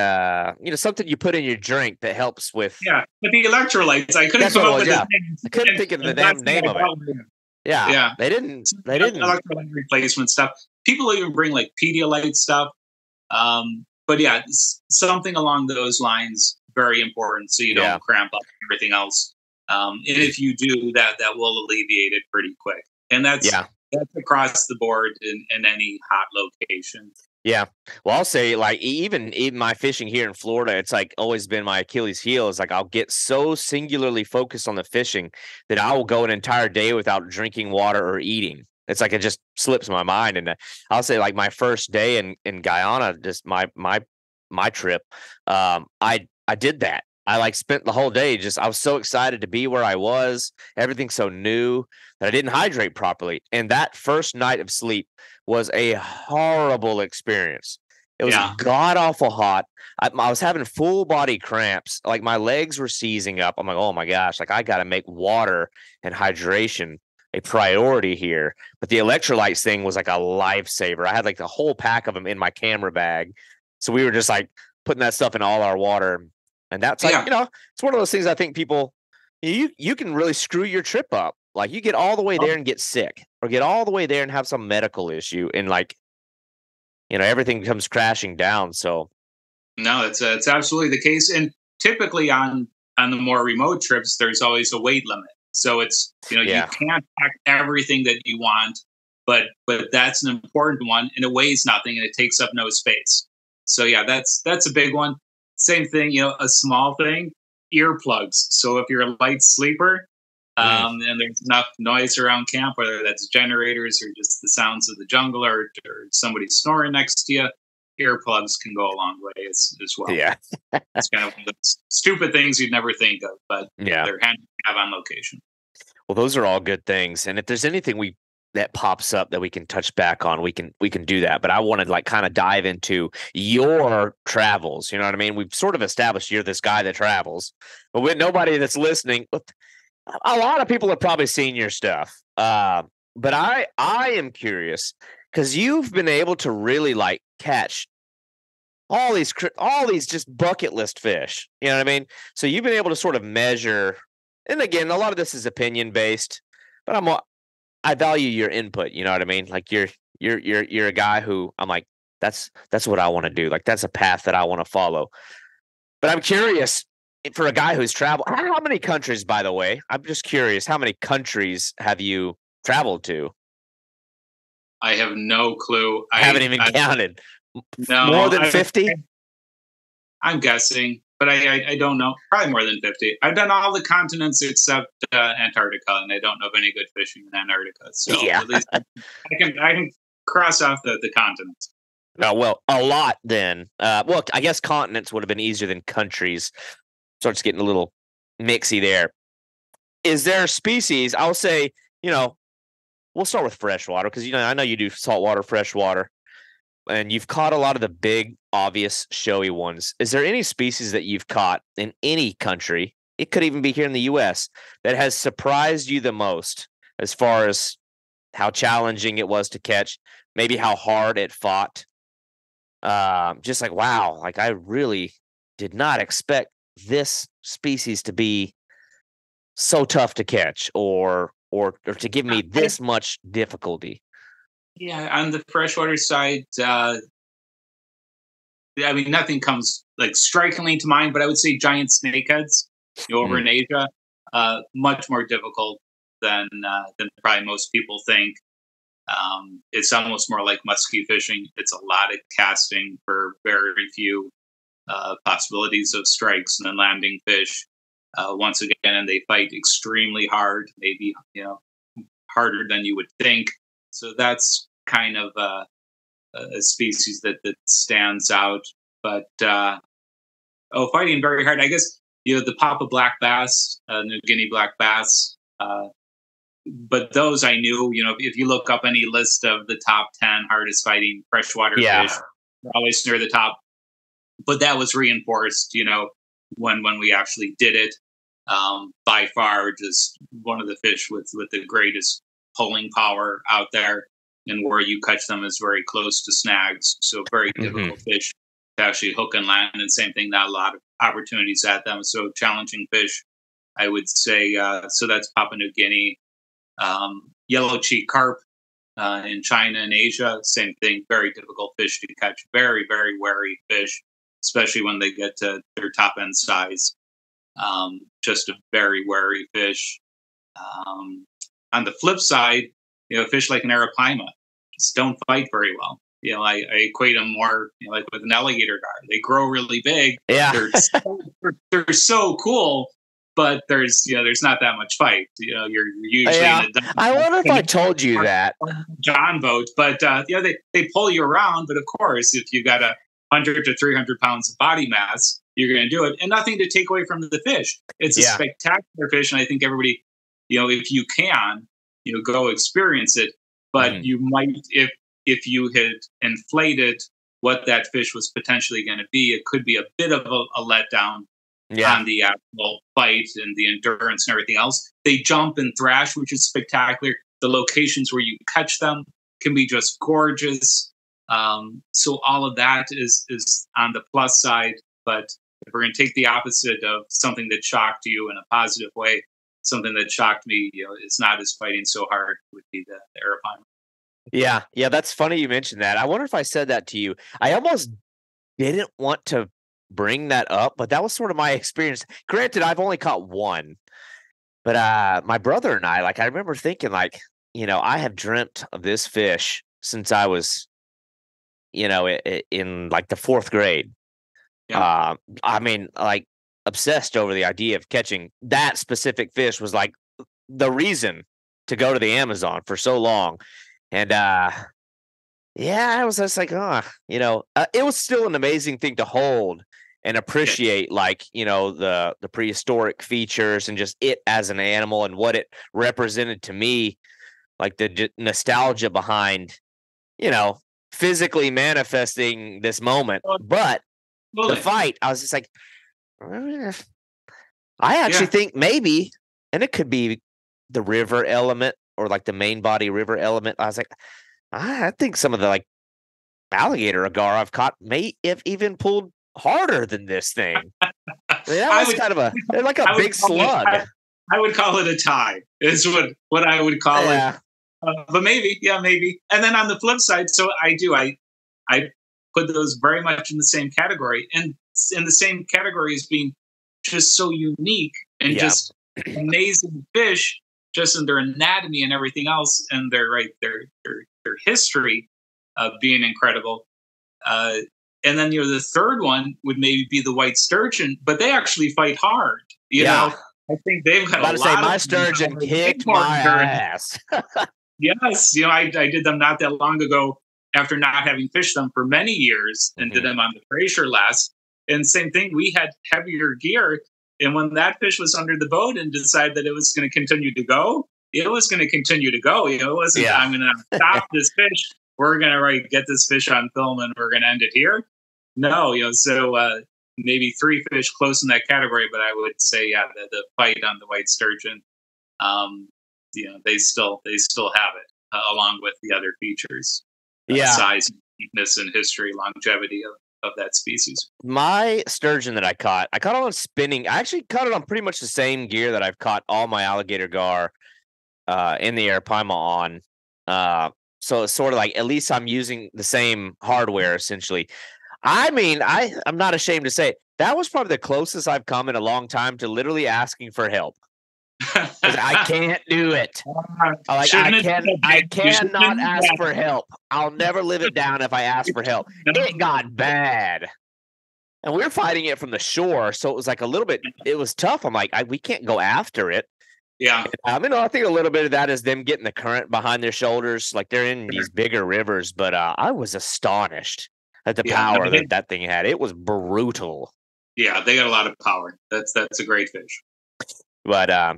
something you put in your drink that helps with. Yeah, but the electrolytes. I couldn't come up with the name. I couldn't think of the damn name of it. Yeah, they didn't. Electrolyte replacement stuff. People even bring like Pedialyte stuff. But yeah, something along those lines, very important, so you don't cramp up everything else. And if you do that, that will alleviate it pretty quick. And that's across the board in any hot location. Yeah. Well, I'll say, like, even my fishing here in Florida, it's like always been my Achilles heel. Is like I'll get so singularly focused on the fishing that I will go an entire day without drinking water or eating. It's like it just slips my mind. And I'll say, like, my first day in Guyana, just my trip, I did that. I like spent the whole day I was so excited to be where I was. Everything's so new that I didn't hydrate properly. And that first night of sleep was a horrible experience. It was god awful hot. I was having full body cramps. Like my legs were seizing up. I'm like, oh my gosh, like I got to make water and hydration a priority here. But the electrolytes thing was like a lifesaver. I had like the whole pack of them in my camera bag. So we were just like putting that stuff in all our water. And that's like, it's one of those things I think people, you can really screw your trip up. Like you get all the way there and get sick, or get all the way there and have some medical issue, and like, everything comes crashing down. So no, it's absolutely the case. And typically on the more remote trips, there's always a weight limit. So it's, you can't pack everything that you want, but that's an important one, and it weighs nothing and it takes up no space. So yeah, that's a big one. Same thing, a small thing, earplugs. So if you're a light sleeper, and there's enough noise around camp, whether that's generators or just the sounds of the jungle or somebody snoring next to you, earplugs can go a long way as well. Yeah. It's kind of one of those stupid things you'd never think of, but they're handy to have on location. Well, those are all good things. And if there's anything that pops up that we can touch back on, we can do that. But I wanted to like kind of dive into your travels. You know what I mean? We've sort of established you're this guy that travels, but with nobody that's listening, a lot of people have probably seen your stuff. But I am curious because you've been able to really like catch all these just bucket list fish. You know what I mean? So you've been able to sort of measure, and again, a lot of this is opinion based, but I value your input. You know what I mean? Like you're a guy who I'm like, that's what I want to do. Like that's a path that I want to follow. But I'm curious for a guy who's traveled. How many countries, by the way? I'm just curious. How many countries have you traveled to? I have no clue. I haven't even counted. No, more than 50? I'm guessing, but I don't know. Probably more than 50. I've done all the continents except Antarctica, and I don't know of any good fishing in Antarctica. So Yeah. at least I can cross off the continents. Oh, well, a lot then. Well, I guess continents would have been easier than countries. Starts getting a little mixy there. Is there a species? I'll say, we'll start with freshwater because I know you do saltwater, freshwater, and you've caught a lot of the big, obvious, showy ones. Is there any species that you've caught in any country? It could even be here in the U.S. that has surprised you the most as far as how challenging it was to catch, maybe how hard it fought. Just like, wow, like I really did not expect this species to be so tough to catch or to give me this much difficulty. Yeah, on the freshwater side, I mean, nothing comes like strikingly to mind, but I would say giant snakeheads over in Asia, much more difficult than probably most people think. It's almost more like musky fishing. It's a lot of casting for very few possibilities of strikes and then landing fish. Once again, and they fight extremely hard, maybe harder than you would think. So that's kind of a species that stands out. But fighting very hard. I guess the Papa black bass, New Guinea black bass. But those I knew. If you look up any list of the top 10 hardest fighting freshwater fish, they're always near the top. But that was reinforced, when we actually did it. By far, just one of the fish with the greatest pulling power out there, and where you catch them is very close to snags. So very difficult fish to actually hook and land. And same thing, not a lot of opportunities at them. So challenging fish, I would say. So that's Papua New Guinea. Yellow cheek carp in China and Asia, same thing. Very difficult fish to catch. Very, very wary fish, especially when they get to their top end size. Just a very wary fish. On the flip side, fish like an arapaima just don't fight very well. I equate them more, like with an alligator gar. They grow really big. Yeah, they're so cool, but there's not that much fight. You're usually. I wonder if I told you that John boat, but they pull you around. But of course, if you got 100 to 300 pounds of body mass, you're going to do it, and nothing to take away from the fish. It's a spectacular fish, and I think everybody, if you can, go experience it. But you might, if you had inflated what that fish was potentially going to be, it could be a bit of a letdown on the actual fight and the endurance and everything else. They jump and thrash, which is spectacular. The locations where you catch them can be just gorgeous. So all of that is on the plus side. But if we're going to take the opposite of something that shocked you in a positive way, something that shocked me, it's not as fighting so hard, would be the arapaima. Yeah, that's funny you mentioned that. I wonder if I said that to you. I almost didn't want to bring that up, but that was sort of my experience. Granted, I've only caught one, but my brother and I remember thinking I have dreamt of this fish since I was, in like the 4th grade. Yeah. I mean, like obsessed over the idea of catching that specific fish was like the reason to go to the Amazon for so long. And I was just like, it was still an amazing thing to hold and appreciate, the prehistoric features and just it as an animal and what it represented to me, like the nostalgia behind, physically manifesting this moment. But the fight, I was just like, I actually think maybe, and it could be the river element or like the main body river element. I was like, I think some of the like alligator agar I've caught may have even pulled harder than this thing. That was kind of a big slug. I would call it a tie. Is what I would call it. But maybe, yeah, maybe. And then on the flip side, so I put those very much in the same category, and in the same category as being just so unique and Yeah. just amazing fish, just in their anatomy and everything else, and their history of being incredible. And then the third one would maybe be the white sturgeon, but they actually fight hard. Yeah. I think they've got About a to say lot my of sturgeon kicked my ass. Yes, I did them not that long ago after not having fished them for many years, and did them on the Fraser last. And same thing, we had heavier gear, and when that fish was under the boat and decided that it was going to continue to go, it was going to continue to go. It wasn't. Yeah. I'm going to stop this fish. We're going to get this fish on film, and we're going to end it here. No, so maybe three fish close in that category, but I would say, yeah, the fight on the white sturgeon, they still have it, along with the other features, size, uniqueness, and history, longevity of that species. My sturgeon that I caught it on spinning. I actually caught it on pretty much the same gear that I've caught all my alligator gar in the arapaima on. So it's sort of like, at least I'm using the same hardware essentially. I mean, I'm not ashamed to say that was probably the closest I've come in a long time to literally asking for help. I can't do it. I cannot ask for help. I'll never live it down if I ask for help. It got bad. And we were fighting it from the shore, so it was like it was tough. I'm like, we can't go after it. Yeah. I think a little bit of that is them getting the current behind their shoulders. Like, they're in these bigger rivers, but I was astonished at the power that thing had. It was brutal. Yeah, they got a lot of power. That's a great fish. But the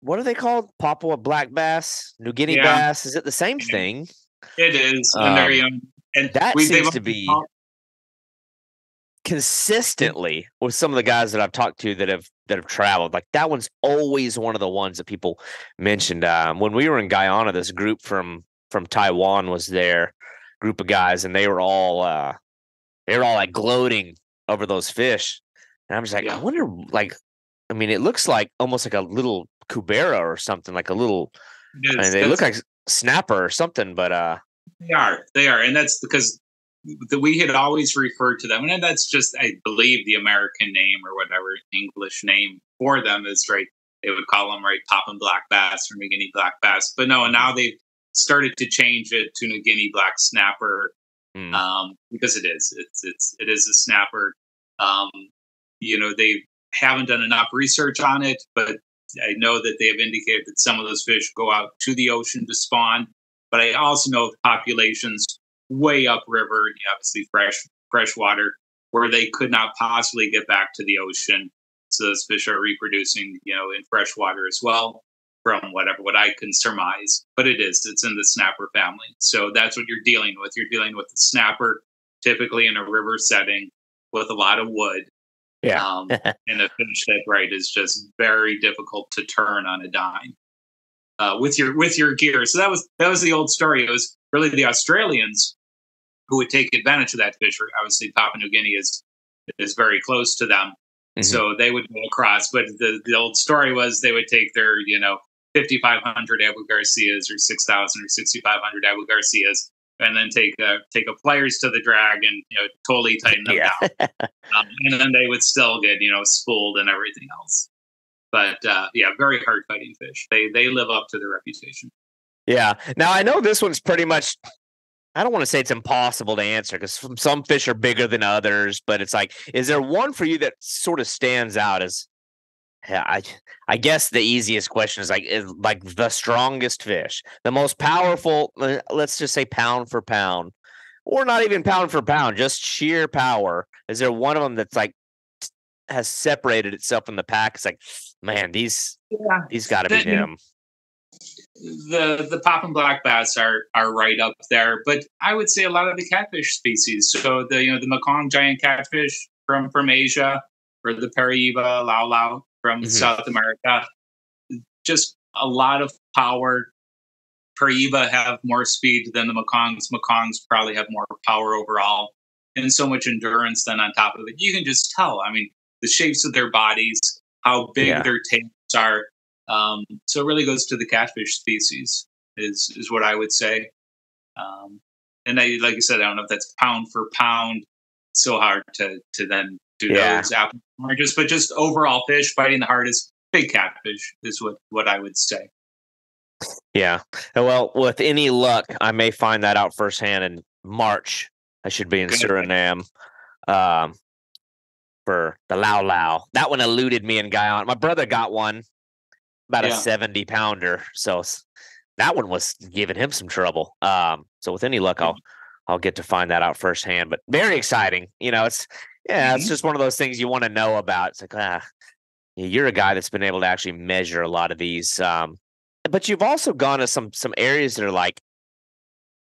what are they called? Papua black bass, New Guinea bass. Is it the same thing? It is, and they're young. And that seems to be consistently with some of the guys that I've talked to that have traveled. Like, that one's always one of the ones that people mentioned. When we were in Guyana, this group from Taiwan was there, group of guys, and they were all like gloating over those fish. And I'm just like, I wonder, like, I mean, it looks like almost like a little cubera or something, like a little. They look like snapper or something, but they are, and that's because we had always referred to them, and that's just, I believe, the American name or whatever English name for them is, right. They would call them, right, Papuan black bass or New Guinea black bass, but no, now they've started to change it to New Guinea black snapper, because it is a snapper. They haven't done enough research on it, but I know that they have indicated that some of those fish go out to the ocean to spawn. But I also know of populations way upriver, obviously freshwater, where they could not possibly get back to the ocean. So those fish are reproducing, in freshwater as well, from what I can surmise. But it's in the snapper family. So that's what you're dealing with. You're dealing with the snapper, typically in a river setting with a lot of wood. Yeah. And a fish that, is just very difficult to turn on a dime with your gear. So that was the old story. It was really the Australians who would take advantage of that fishery. Obviously, Papua New Guinea is very close to them, so they would go across. But the old story was they would take their 5,500 Abu Garcias or 6,000 or 6,500 Abu Garcias, and then take a pliers to the drag and totally tighten them down, and then they would still get spooled and everything else. But very hard fighting fish. They live up to their reputation. Yeah. Now I know this one's pretty much. I don't want to say it's impossible to answer because some fish are bigger than others, but it's like, is there one for you that sort of stands out as? Yeah, I guess the easiest question is like the strongest fish, the most powerful. Let's just say pound for pound, or not even pound for pound, just sheer power. Is there one of them that's like has separated itself from the pack? It's like, man, these got to be them. The Papuan black bass are right up there, but I would say a lot of the catfish species. So the Mekong giant catfish from Asia, or the Paraiba, Lau Lau from South America, just a lot of power. Paraiba have more speed than the Mekongs. Mekongs probably have more power overall, and so much endurance. Then on top of it, you can just tell. I mean, the shapes of their bodies, how big their tails are. So it really goes to the catfish species is what I would say. And like I said, I don't know if that's pound for pound. It's so hard to then do those apples and oranges, but just overall fish fighting the hardest, big catfish is what I would say. Yeah. Well, with any luck, I may find that out firsthand in March. I should be in Suriname for the Lau Lau. That one eluded me in Guyana. My brother got one, about a 70-pounder. So that one was giving him some trouble. So with any luck, I'll get to find that out firsthand. But very exciting. It's just one of those things you want to know about. It's like, you're a guy that's been able to actually measure a lot of these. But you've also gone to some areas that are like,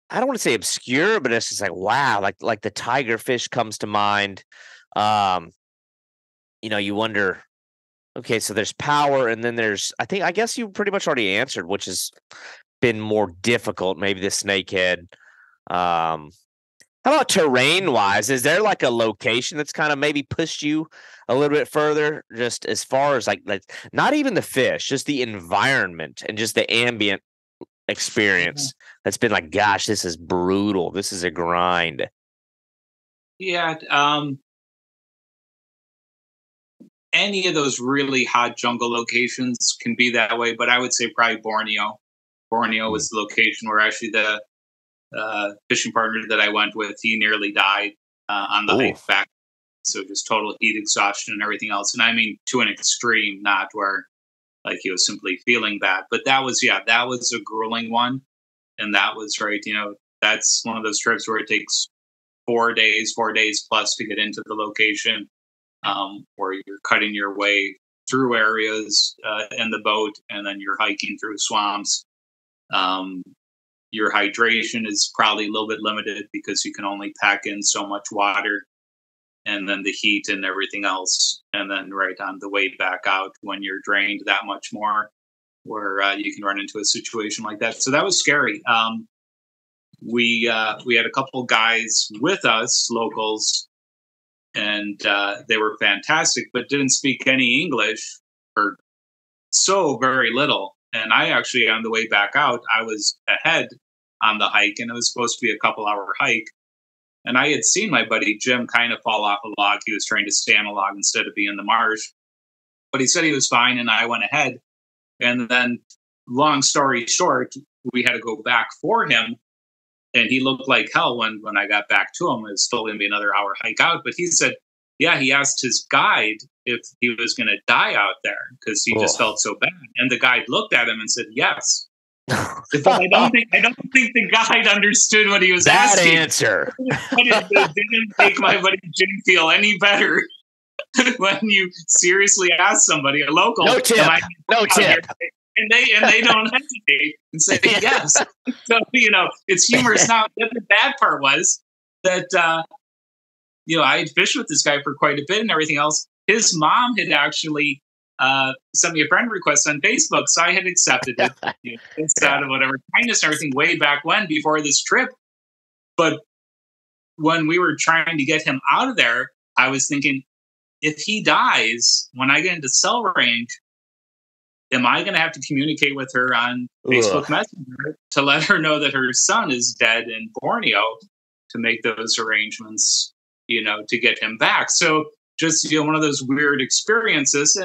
I don't want to say obscure, but it's just like, wow, like the tigerfish comes to mind. You wonder, okay, so there's power, and then there's, I guess you pretty much already answered, which has been more difficult, maybe the snakehead. How about terrain-wise? Is there like a location that's kind of maybe pushed you a little bit further, just as far as like not even the fish, just the environment and just the ambient experience that's been like, gosh, this is brutal. This is a grind. Yeah. Any of those really hot jungle locations can be that way, but I would say probably Borneo. Borneo was the location where actually the fishing partner that I went with, he nearly died on the hike back. So just total heat exhaustion and everything else. And I mean, to an extreme, not where like he was simply feeling bad, but that was a grueling one. And that was right. That's one of those trips where it takes 4 days plus to get into the location, where you're cutting your way through areas in the boat, and then you're hiking through swamps. Your hydration is probably a little bit limited because you can only pack in so much water, and then the heat and everything else. And then right on the way back out, when you're drained that much more, where you can run into a situation like that. So that was scary. We had a couple guys with us, locals, and they were fantastic, but didn't speak any English, or so very little. And I actually, on the way back out, I was ahead on the hike, and it was supposed to be a couple-hour hike. And I had seen my buddy Jim kind of fall off a log. He was trying to stand a log instead of be in the marsh. But he said he was fine, and I went ahead. And then, long story short, we had to go back for him. And he looked like hell when I got back to him. It was still going to be another hour hike out. But he said, he asked his guide if he was going to die out there because he just felt so bad. And the guide looked at him and said, yes. But I don't think the guide understood what he was asking. That answer. But it didn't make my buddy Jim feel any better when you seriously ask somebody, a local, no tip. And they don't hesitate and say yes. So, it's humorous. Now, the bad part was that, I had fished with this guy for quite a bit and everything else. His mom had actually sent me a friend request on Facebook, so I had accepted it. It's out of whatever kindness and everything way back when, before this trip. But when we were trying to get him out of there, I was thinking, if he dies when I get into cell range, am I going to have to communicate with her on Facebook Messenger to let her know that her son is dead in Borneo to make those arrangements, to get him back? So just, one of those weird experiences.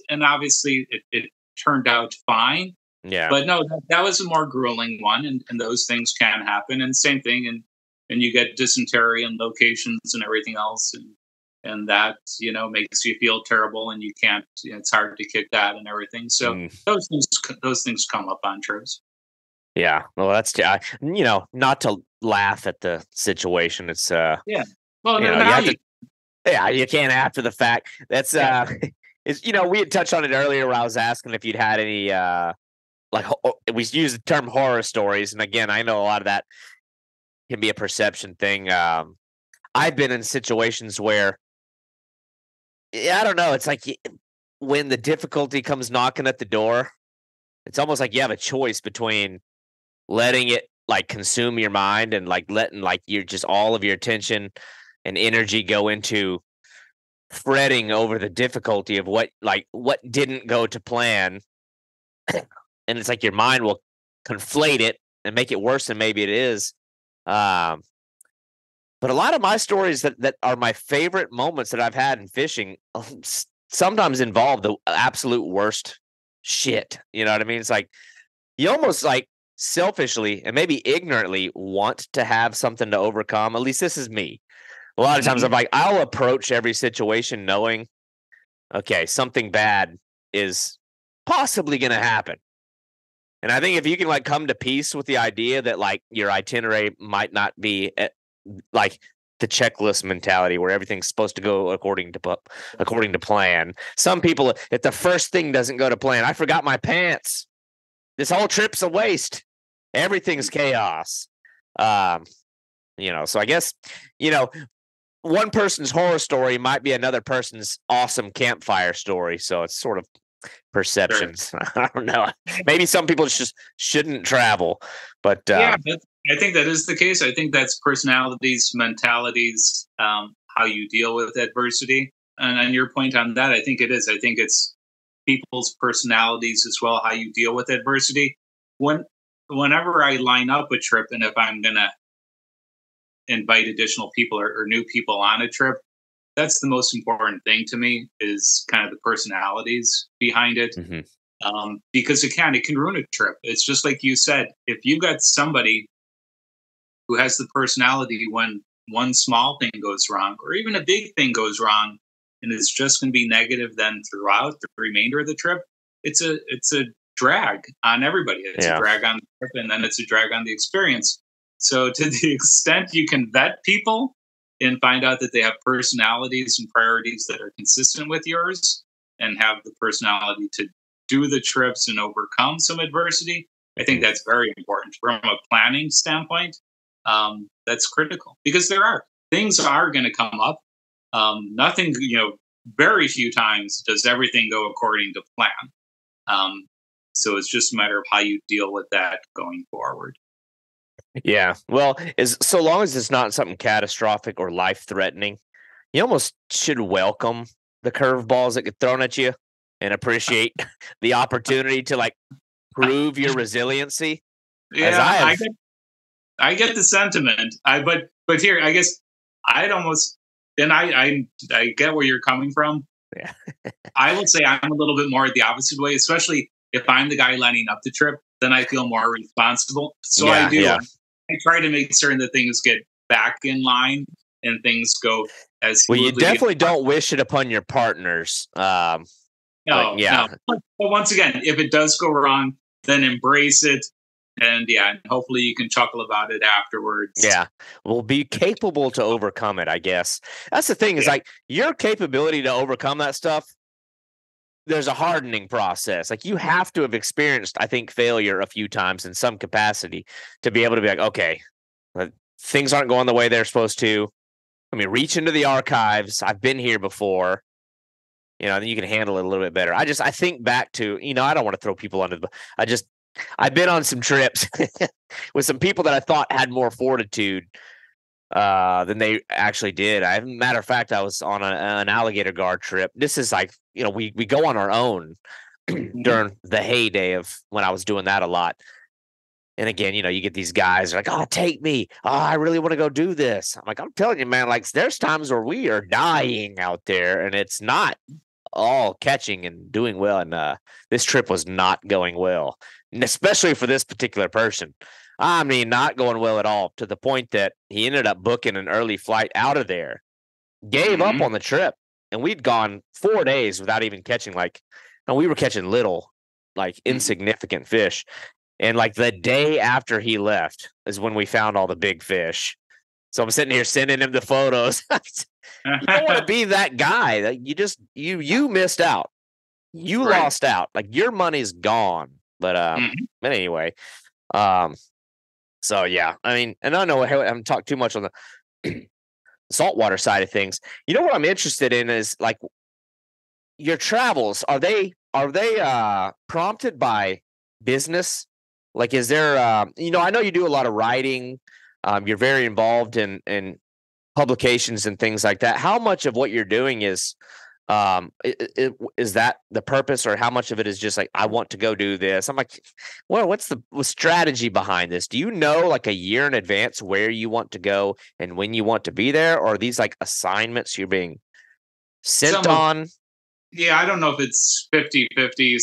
And obviously it turned out fine. Yeah. But no, that was a more grueling one. And those things can happen. And same thing. And you get dysentery and locations and everything else. And that, makes you feel terrible, and you can't, it's hard to kick that and everything. So those things come up on trips. Yeah. Well, that's, not to laugh at the situation. It's, Well, you can't after the fact. That's, we had touched on it earlier where I was asking if you'd had any, we use the term horror stories. And again, I know a lot of that can be a perception thing. I've been in situations where, I don't know. It's like when the difficulty comes knocking at the door, it's almost like you have a choice between letting it like consume your mind and like letting like you're just all of your attention and energy go into fretting over the difficulty of what didn't go to plan, and it's like your mind will conflate it and make it worse than maybe it is. But a lot of my stories that are my favorite moments that I've had in fishing sometimes involve the absolute worst shit. You know what I mean? It's like you almost like selfishly and maybe ignorantly want to have something to overcome. At least this is me. A lot of times I'm like, I'll approach every situation knowing, okay, something bad is possibly going to happen. And I think if you can like come to peace with the idea that like your itinerary might not be like the checklist mentality where everything's supposed to go according to plan. Some people, if the first thing doesn't go to plan, I forgot my pants. This whole trip's a waste. Everything's chaos. So I guess, one person's horror story might be another person's awesome campfire story. So it's sort of perceptions. Sure. I don't know. Maybe some people just shouldn't travel, but I think that is the case. I think that's personalities, mentalities, how you deal with adversity. And on your point on that, I think it is. I think it's people's personalities as well, how you deal with adversity. Whenever I line up a trip, and if I'm going to invite additional people or new people on a trip, that's the most important thing to me is kind of the personalities behind it. Mm-hmm. Because it can ruin a trip. It's just like you said, if you got somebody who has the personality when one small thing goes wrong or even a big thing goes wrong and it's just going to be negative then throughout the remainder of the trip, it's a drag on everybody. It's a drag on the trip, and then it's a drag on the experience. So to the extent you can vet people and find out that they have personalities and priorities that are consistent with yours and have the personality to do the trips and overcome some adversity, I think that's very important from a planning standpoint. That's critical because things are going to come up. Nothing, very few times does everything go according to plan. So it's just a matter of how you deal with that going forward. Yeah. Well, so long as it's not something catastrophic or life-threatening, you almost should welcome the curveballs that get thrown at you and appreciate the opportunity to like prove your resiliency. Yeah, I get the sentiment. But here, I guess I'd almost, and I get where you're coming from. Yeah. I would say I'm a little bit more the opposite way, especially if I'm the guy lining up the trip, then I feel more responsible. So I do. Yeah. I try to make certain that things get back in line and things go as well. You definitely don't wish it upon your partners. No. But once again, if it does go wrong, then embrace it. And hopefully you can chuckle about it afterwards. Yeah. We'll be capable to overcome it, I guess. That's the thing is like your capability to overcome that stuff. There's a hardening process. Like you have to have experienced, I think, failure a few times in some capacity to be able to be like, okay, things aren't going the way they're supposed to. I mean, reach into the archives. I've been here before. Then you can handle it a little bit better. I think back to, I don't want to throw people under the, I've been on some trips with some people that I thought had more fortitude than they actually did. Matter of fact, I was on an alligator guard trip. This is like, we go on our own during the heyday of when I was doing that a lot. And again, you get these guys like, oh, take me. Oh, I really want to go do this. I'm like, I'm telling you, man, like there's times where we are dying out there and it's not all catching and doing well. And this trip was not going well, and especially for this particular person. I mean, not going well at all, to the point that he ended up booking an early flight out of there, gave up on the trip, and we'd gone 4 days without even catching and we were catching little, insignificant fish. And the day after he left is when we found all the big fish. So I'm sitting here sending him the photos. You don't want to be that guy. You missed out. You lost out. Like your money's gone. But anyway, so yeah, I mean, and I know I haven't talked too much on the saltwater side of things. What I'm interested in is like your travels. Are they prompted by business? Like, is there I know you do a lot of writing. You're very involved in publications and things like that. How much of what you're doing is Is that the purpose, or how much of it is just like, I want to go do this? I'm like, well, what's the strategy behind this? Do you know, like, a year in advance where you want to go and when you want to be there? Or are these like assignments you're being sent on? Yeah, I don't know if it's 50-50,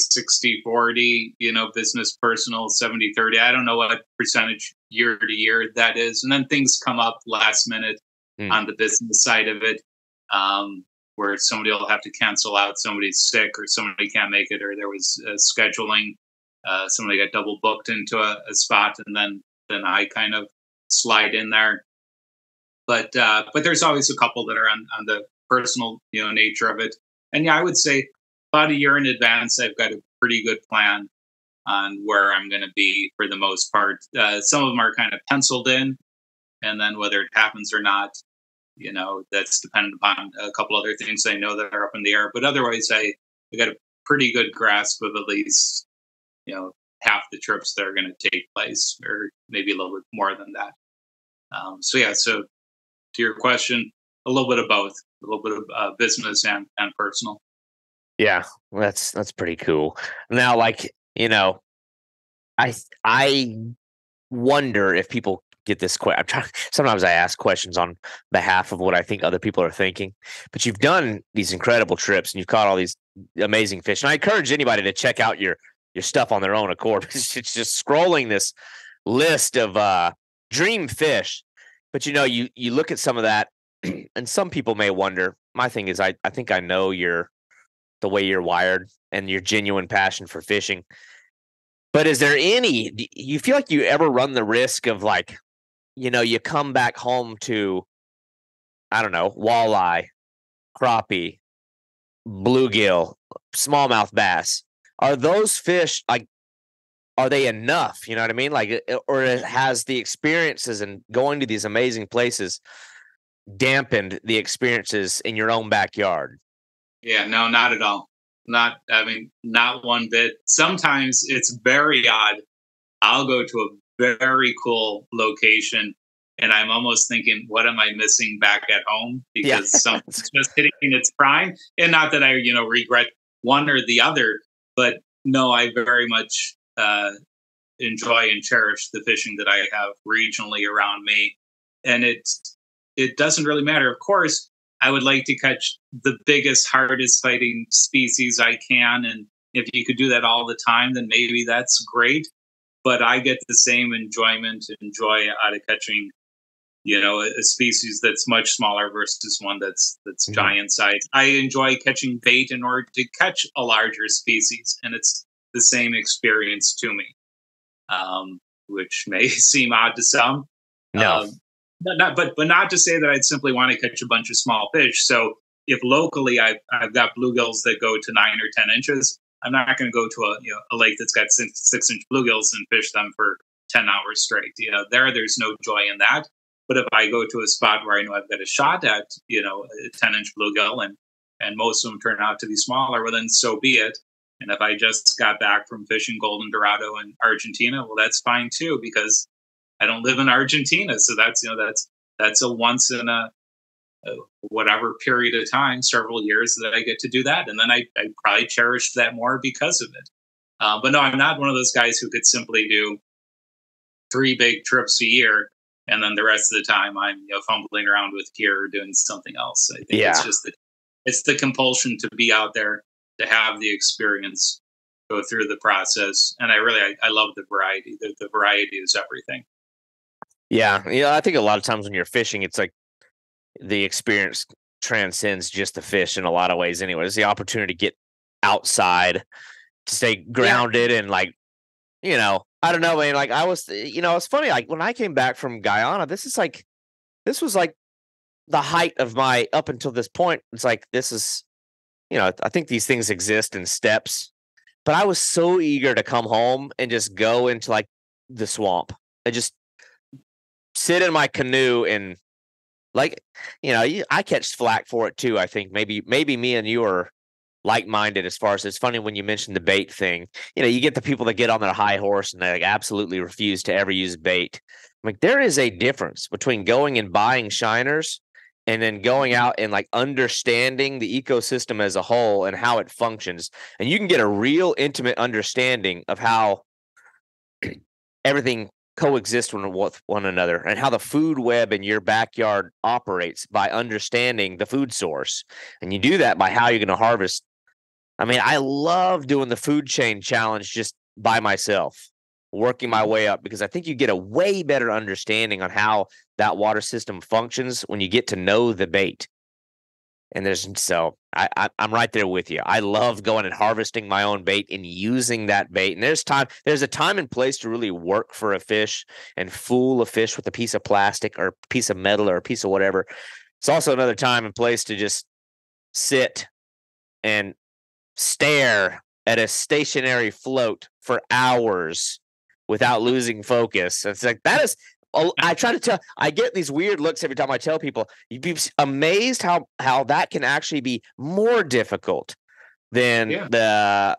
60-40, business, personal, 70-30. I don't know what percentage year to year that is. And then things come up last minute on the business side of it, where somebody will have to cancel out, somebody's sick, or somebody can't make it, or there was scheduling. Somebody got double booked into a spot, and then I kind of slide in there. But there's always a couple that are on the personal, nature of it. And yeah, I would say about a year in advance, I've got a pretty good plan on where I'm going to be for the most part. Some of them are kind of penciled in, and then whether it happens or not, that's dependent upon a couple other things I know that are up in the air. But otherwise, I got a pretty good grasp of at least, half the trips that are going to take place, or maybe a little bit more than that. So to your question, a little bit of both, a little bit of business and personal. Yeah, that's pretty cool. Now, like, I wonder if people get this question. Sometimes I ask questions on behalf of what I think other people are thinking. But you've done these incredible trips and you've caught all these amazing fish. And I encourage anybody to check out your stuff on their own accord. It's just scrolling this list of dream fish. But you look at some of that, and some people may wonder. My thing is, I think I know the way you're wired and your genuine passion for fishing. But is there you feel like you ever run the risk of, like, you come back home to, I don't know, walleye, crappie, bluegill, smallmouth bass? Are those fish, like, are they enough? You know what I mean? Like, or has the experiences and going to these amazing places dampened the experiences in your own backyard? Yeah, no, not at all. Not one bit. Sometimes it's very odd. I'll go to a very cool location and I'm almost thinking, what am I missing back at home? Because something's just hitting its prime. And not that I, regret one or the other, but no, I very much enjoy and cherish the fishing that I have regionally around me. And it doesn't really matter. Of course, I would like to catch the biggest, hardest fighting species I can. And if you could do that all the time, then maybe that's great. But I get the same enjoyment and joy out of catching, a species that's much smaller versus one that's giant size. I enjoy catching bait in order to catch a larger species, and it's the same experience to me, which may seem odd to some. No. But not to say that I'd simply want to catch a bunch of small fish. So if locally I've got bluegills that go to 9 or 10 inches, I'm not going to go to a lake that's got 6-inch bluegills and fish them for 10 hours straight. There's no joy in that. But if I go to a spot where I know I've got a shot at, a 10-inch bluegill and most of them turn out to be smaller, well, then so be it. And if I just got back from fishing golden dorado in Argentina, well, that's fine too, because I don't live in Argentina. So that's a once in a whatever period of time, several years, that I get to do that. And then I probably cherish that more because of it. But no, I'm not one of those guys who could simply do 3 big trips a year. And then the rest of the time I'm fumbling around with gear or doing something else. I think it's just it's the compulsion to be out there, to have the experience, go through the process. And I love the variety. The variety is everything. Yeah. I think a lot of times when you're fishing, it's like the experience transcends just the fish in a lot of ways anyway. It's the opportunity to get outside, to stay grounded and, like, I don't know, man. Like, I was, it's funny. Like, when I came back from Guyana, this was like the height of my, up until this point. It's like, this is, I think these things exist in steps, but I was so eager to come home and just go into, like, the swamp and just sit in my canoe and, like, I catch flack for it too. I think maybe me and you are like-minded as far as, it's funny when you mentioned the bait thing. You get the people that get on their high horse and they, like, absolutely refuse to ever use bait. Like, there is a difference between going and buying shiners and then going out and like understanding the ecosystem as a whole and how it functions. And you can get a real intimate understanding of how everything coexists with one another and how the food web in your backyard operates by understanding the food source. And you do that by how you're going to harvest. I mean, I love doing the food chain challenge just by myself, working my way up, because I think you get a way better understanding on how that water system functions when you get to know the bait. And I'm right there with you. I love going and harvesting my own bait and using that bait. And there's a time and place to really work for a fish and fool a fish with a piece of plastic or a piece of metal or a piece of whatever. It's also another time and place to just sit and stare at a stationary float for hours without losing focus. It's like, that is, I try to tell, I get these weird looks every time I tell people. You'd be amazed how that can actually be more difficult than the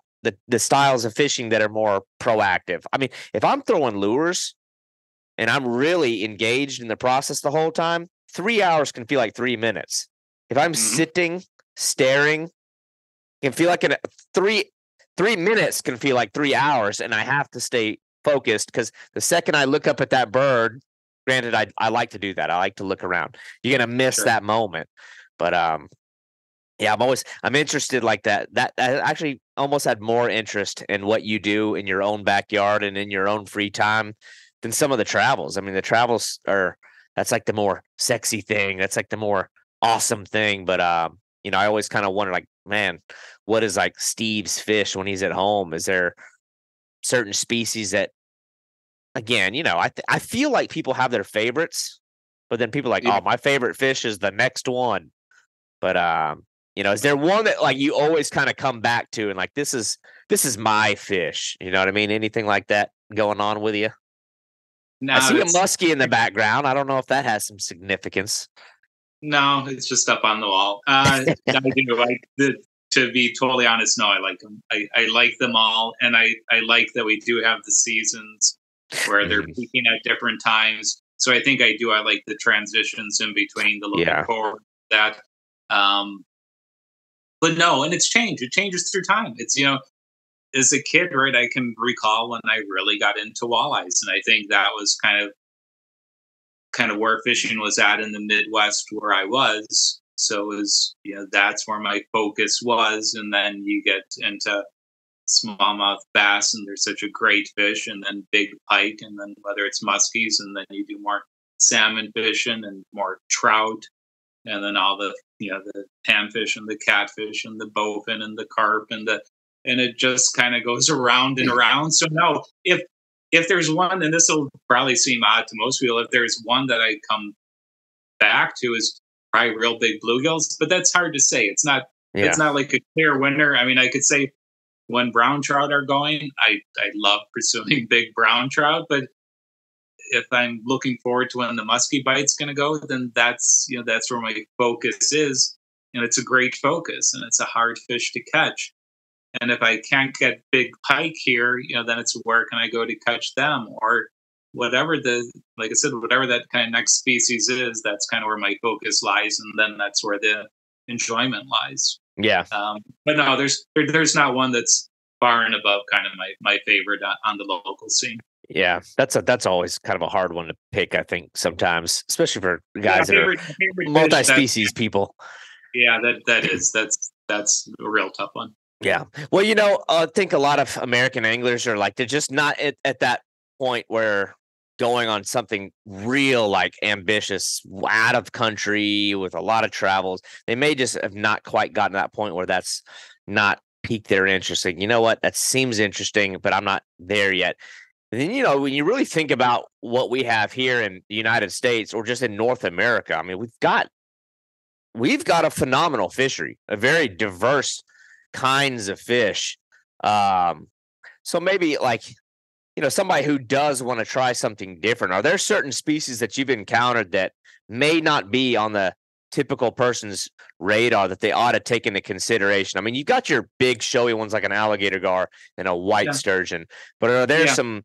styles of fishing that are more proactive. I mean, if I'm throwing lures and I'm really engaged in the process the whole time, 3 hours can feel like 3 minutes. If I'm sitting, staring, it can feel like 3 minutes can feel like 3 hours, and I have to stay focused, because the second I look up at that bird, granted, I like to do that. I like to look around. You're going to miss that moment. But yeah, I'm interested like that. That I actually almost had more interest in what you do in your own backyard and in your own free time than some of the travels. I mean, the travels that's like the more sexy thing. That's like the more awesome thing. But you know, I always kind of wonder, like, man, what is like Steve's fish when he's at home? Is there certain species that, again, you know, I feel like people have their favorites, but then people are like, oh, my favorite fish is the next one. But you know, is there one that like you always kind of come back to and like, this is my fish? You know what I mean? Anything like that going on with you? No, I see a muskie in the background. I don't know if that has some significance. No, it's just up on the wall. I do. To be totally honest, no, I like them. I like them all, and I like that we do have the seasons where they're peaking at different times. So I think I do. I like the transitions in between, the looking forward to that. But no, and it's changed. It changes through time. It's, you know, as a kid, right, I can recall when I really got into walleyes, and I think that was kind of where fishing was at in the Midwest where I was. So it was, you know, that's where my focus was. And then you get into smallmouth bass, and they're such a great fish, and then big pike, and then whether it's muskies, and then you do more salmon fishing and more trout, and then all the, you know, the panfish and the catfish and the bowfin and the carp and it just kind of goes around and around. So no, if there's one, and this will probably seem odd to most people, if there's one that I come back to, is probably real big bluegills, but that's hard to say. It's not like a clear winner. I mean, I could say when brown trout are going, I love pursuing big brown trout, but if I'm looking forward to when the muskie bite's going to go, then that's where my focus is. And it's a great focus, and it's a hard fish to catch. And if I can't get big pike here, you know, then it's where can I go to catch them, or whatever like I said, whatever that kind of next species is, that's kind of where my focus lies. And then that's where the enjoyment lies. Yeah. But no, there's not one that's far and above kind of my favorite on the local scene. Yeah, that's always kind of a hard one to pick, I think, sometimes, especially for guys that are multi-species people. Yeah, that's a real tough one. Yeah. Well, you know, I think a lot of American anglers are like, they're just not at that point where going on something real, like ambitious, out of country with a lot of travels. They may just have not quite gotten to that point where that's not piqued their interest. Like, you know what, that seems interesting, but I'm not there yet. And then, you know, when you really think about what we have here in the United States, or just in North America, I mean, we've got a phenomenal fishery, a very diverse kinds of fish. So maybe, like, you know, somebody who does want to try something different, are there certain species that you've encountered that may not be on the typical person's radar that they ought to take into consideration? I mean, you've got your big showy ones like an alligator gar and a white sturgeon, but are there some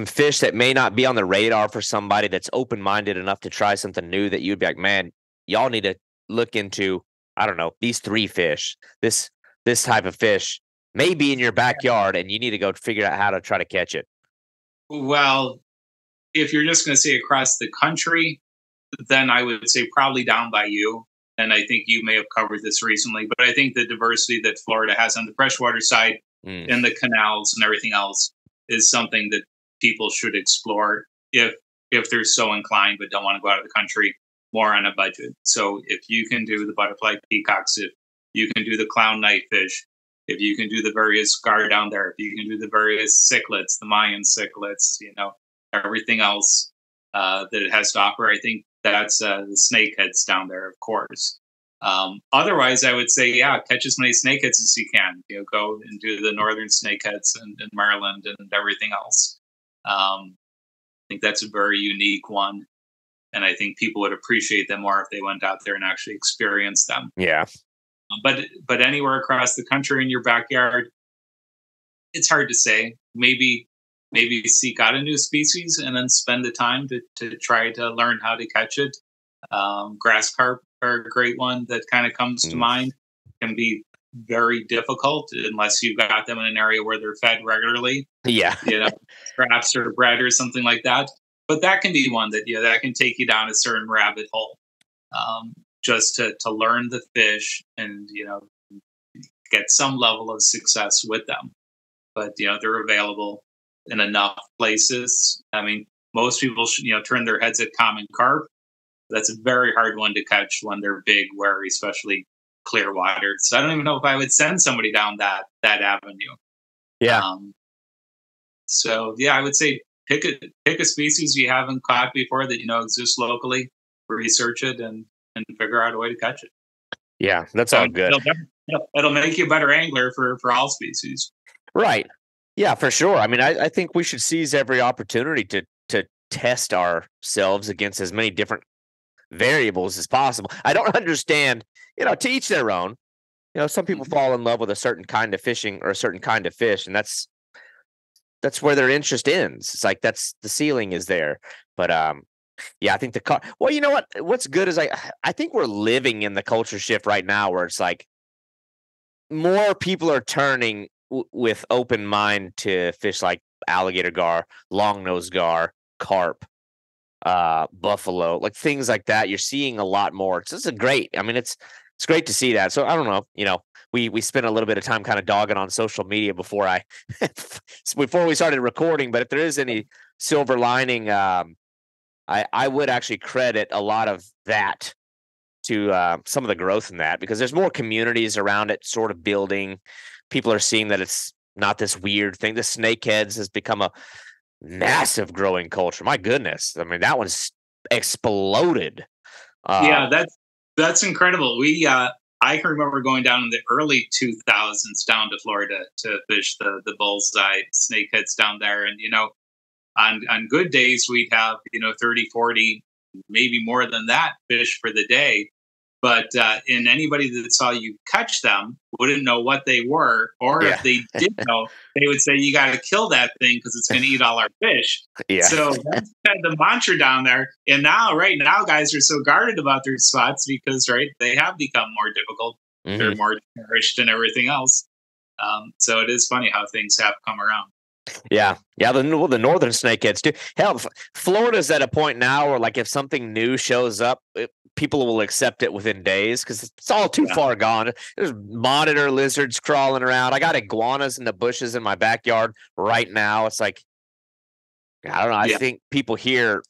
fish that may not be on the radar for somebody that's open-minded enough to try something new that you'd be like, man, y'all need to look into, I don't know, these 3 fish, this type of fish may be in your backyard, and you need to go figure out how to try to catch it. Well, if you're just going to say across the country, then I would say probably down by you. And I think you may have covered this recently, but I think the diversity that Florida has on the freshwater side and the canals and everything else is something that people should explore if they're so inclined but don't want to go out of the country, more on a budget. So if you can do the butterfly peacocks, if you can do the clown knightfish, if you can do the various gar down there, if you can do the various cichlids, the Mayan cichlids, everything else that it has to offer, I think that's the snakeheads down there, of course. Otherwise, I would say, catch as many snakeheads as you can. Go and do the northern snakeheads in Maryland and everything else. I think that's a very unique one, and I think people would appreciate them more if they went out there and actually experienced them. Yeah. But anywhere across the country in your backyard, it's hard to say. Maybe seek out a new species and then spend the time to try to learn how to catch it. Grass carp are a great one that kind of comes to mind. Can be very difficult unless you've got them in an area where they're fed regularly. Yeah. Traps or bread or something like that. But that can be one that that can take you down a certain rabbit hole. Just to learn the fish and get some level of success with them. But they're available in enough places. I mean, most people turn their heads at common carp. That's a very hard one to catch when they're big, wary, especially clear water. So I don't even know if I would send somebody down that avenue. Yeah. I would say pick a species you haven't caught before that exists locally. Research it and figure out a way to catch it. Yeah, that's all good. It'll make you a better angler for all species. Right. Yeah, for sure. I mean, I think we should seize every opportunity to test ourselves against as many different variables as possible. I don't understand, to each their own. Some people fall in love with a certain kind of fishing or a certain kind of fish, and that's where their interest ends. It's like that's the ceiling is there. But yeah, I think well, you know what? What's good is I think we're living in the culture shift right now where it's like more people are turning with open mind to fish like alligator gar, long-nosed gar, carp, buffalo, like things like that. You're seeing a lot more. It's great. I mean, it's great to see that. So I don't know, we spent a little bit of time kind of dogging on social media before we started recording, but if there is any silver lining, I would actually credit a lot of that to some of the growth in that, because there's more communities around it sort of building. People are seeing that it's not this weird thing. The snakeheads has become a massive growing culture. My goodness. I mean, that one's exploded. That's incredible. I can remember going down in the early 2000s down to Florida to fish the bullseye snakeheads down there. And, on good days, we'd have, 30, 40, maybe more than that fish for the day. But and anybody that saw you catch them wouldn't know what they were. Or if they did know, they would say, you got to kill that thing because it's going to eat all our fish. Yeah. So that's kind of the mantra down there. And right now, guys are so guarded about their spots because, they have become more difficult. Mm-hmm. They're more cherished and everything else. So it is funny how things have come around. Yeah. The northern snakeheads too. Hell, Florida's at a point now where, like, if something new shows up, people will accept it within days because it's all too far gone. There's monitor lizards crawling around. I got iguanas in the bushes in my backyard right now. It's like, I don't know. I think people here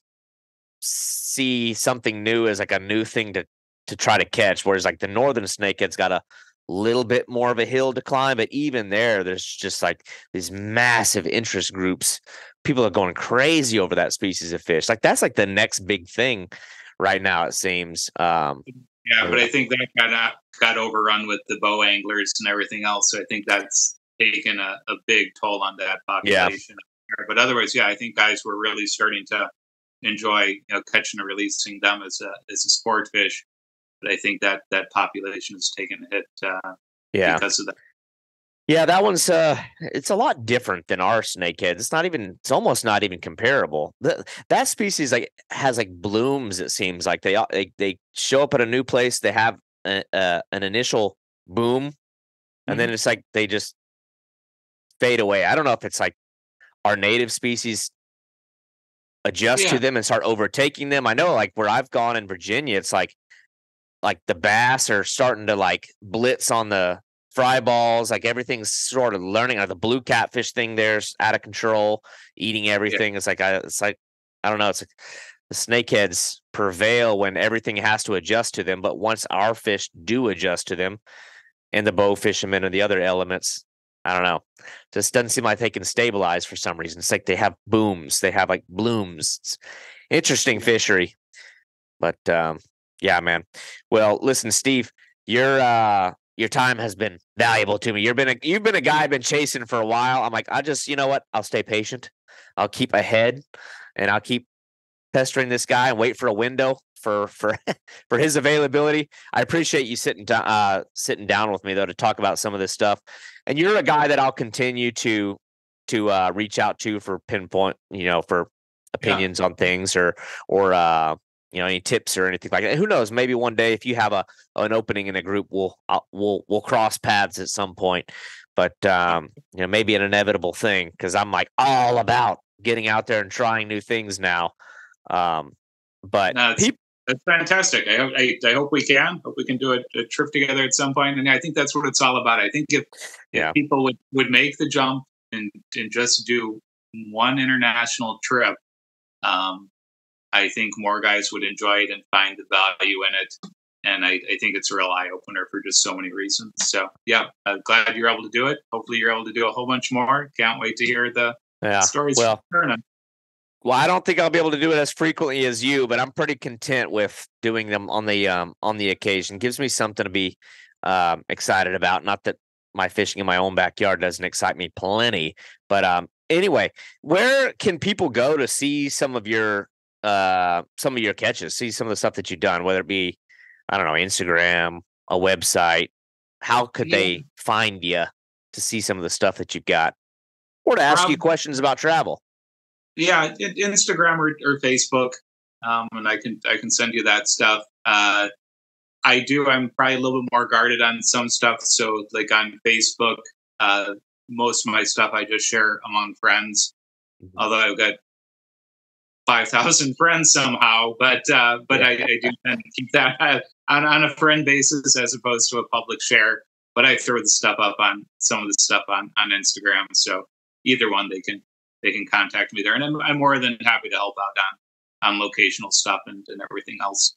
see something new as like a new thing to try to catch, whereas like the northern snakehead's got a little bit more of a hill to climb, but even there's just like these massive interest groups. People are going crazy over that species of fish. Like that's like the next big thing right now, it seems. But I think that got overrun with the bow anglers and everything else. So I think that's taken a big toll on that population. Yeah. But otherwise, I think guys were really starting to enjoy catching and releasing them as a sport fish. But I think that population has taken a hit because of that. Yeah, that one's it's a lot different than our snakehead. It's almost not even comparable. That species has like blooms. It seems like they show up at a new place. They have an initial boom, and then it's like they just fade away. I don't know if it's like our native species adjust to them and start overtaking them. I know, like where I've gone in Virginia, it's like the bass are starting to like blitz on the fry balls. Like everything's sort of learning. Like the blue catfish thing there's out of control, eating everything. Yeah. It's like I don't know. It's like the snakeheads prevail when everything has to adjust to them. But once our fish do adjust to them, and the bow fishermen and the other elements, I don't know. Just doesn't seem like they can stabilize for some reason. It's like they have booms. They have like blooms. It's interesting fishery. But yeah, man. Well, listen, Steve, your time has been valuable to me. You've been a guy I've been chasing for a while. I'm like, you know what? I'll stay patient. I'll keep ahead, and I'll keep pestering this guy and wait for a window for for his availability. I appreciate you sitting down with me though to talk about some of this stuff. And you're a guy that I'll continue to reach out to for pinpoint, for opinions on things or any tips or anything like that. Who knows? Maybe one day if you have an opening in a group, we'll cross paths at some point. But maybe an inevitable thing, because I'm like all about getting out there and trying new things now. But that's fantastic. I hope we can. Hope we can do a trip together at some point. And I think that's what it's all about. I think if people would make the jump and just do one international trip, I think more guys would enjoy it and find the value in it. And I think it's a real eye opener for just so many reasons. So yeah, glad you're able to do it. Hopefully you're able to do a whole bunch more. Can't wait to hear the stories. Well, I don't think I'll be able to do it as frequently as you, but I'm pretty content with doing them on the occasion. Gives me something to be excited about. Not that my fishing in my own backyard doesn't excite me plenty, but anyway, where can people go to see some of your catches, see some of the stuff that you've done, whether it be, I don't know, Instagram, a website? How could they find you to see some of the stuff that you've got, or to ask you questions about travel? Yeah, Instagram or Facebook, and I can send you that stuff. I'm probably a little bit more guarded on some stuff. So like on Facebook, most of my stuff I just share among friends. Although I've got 5,000 friends somehow, but I do tend to keep that on a friend basis as opposed to a public share. But I throw the stuff up on some of the stuff on Instagram. So either one, they can contact me there, and I'm more than happy to help out on locational stuff and everything else.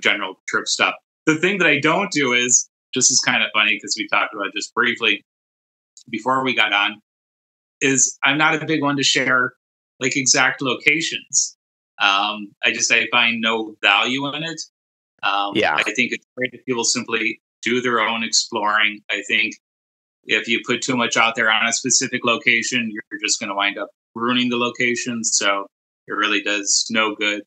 General trip stuff. The thing that I don't do is, just is kind of funny because we talked about it just briefly before we got on, is I'm not a big one to share like exact locations. I find no value in it. I think it's great if people simply do their own exploring. I think if you put too much out there on a specific location, you're just going to wind up ruining the location. So it really does no good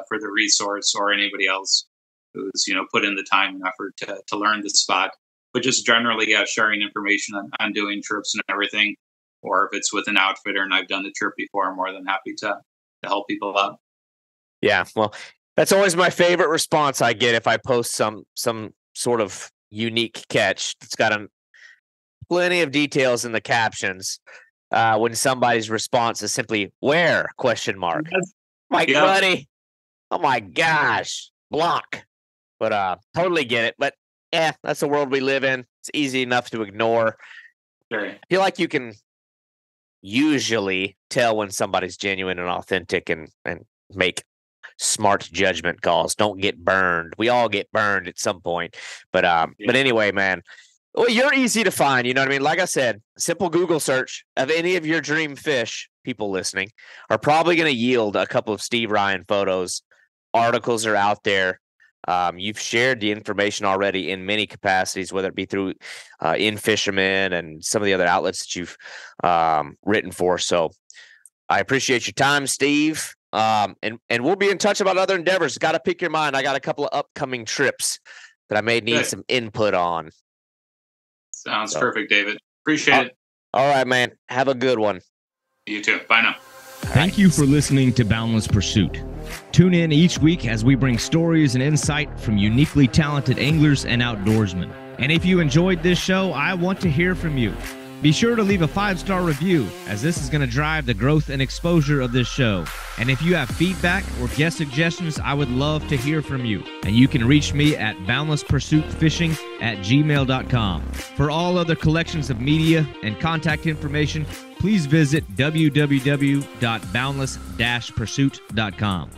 for the resource or anybody else who's put in the time and effort to learn the spot. But just generally, sharing information on doing trips and everything. Or if it's with an outfitter and I've done the trip before, I'm more than happy to help people out. Yeah, well, that's always my favorite response I get if I post some sort of unique catch that's got plenty of details in the captions. When somebody's response is simply "where?" ? Buddy, oh my gosh, block. But totally get it. But that's the world we live in. It's easy enough to ignore. Sure. I feel like you can usually tell when somebody's genuine and authentic and make smart judgment calls. Don't get burned. We all get burned at some point. But anyway, man, well, you're easy to find. You know what I mean? Like I said, simple Google search of any of your dream fish, people listening, are probably going to yield a couple of Steve Ryan photos. Articles are out there. You've shared the information already in many capacities, whether it be through In Fisherman and some of the other outlets that you've written for. So I appreciate your time, Steve. And we'll be in touch about other endeavors. Got to pick your mind. I got a couple of upcoming trips that I may need some input on. Sounds perfect, David. Appreciate it. All right, man. Have a good one. You too. Bye now. Thank you for listening to Boundless Pursuit. Tune in each week as we bring stories and insight from uniquely talented anglers and outdoorsmen. And if you enjoyed this show, I want to hear from you. Be sure to leave a 5-star review, as this is going to drive the growth and exposure of this show. And if you have feedback or guest suggestions, I would love to hear from you. And you can reach me at boundlesspursuitfishing@gmail.com. For all other collections of media and contact information, please visit www.boundless-pursuit.com.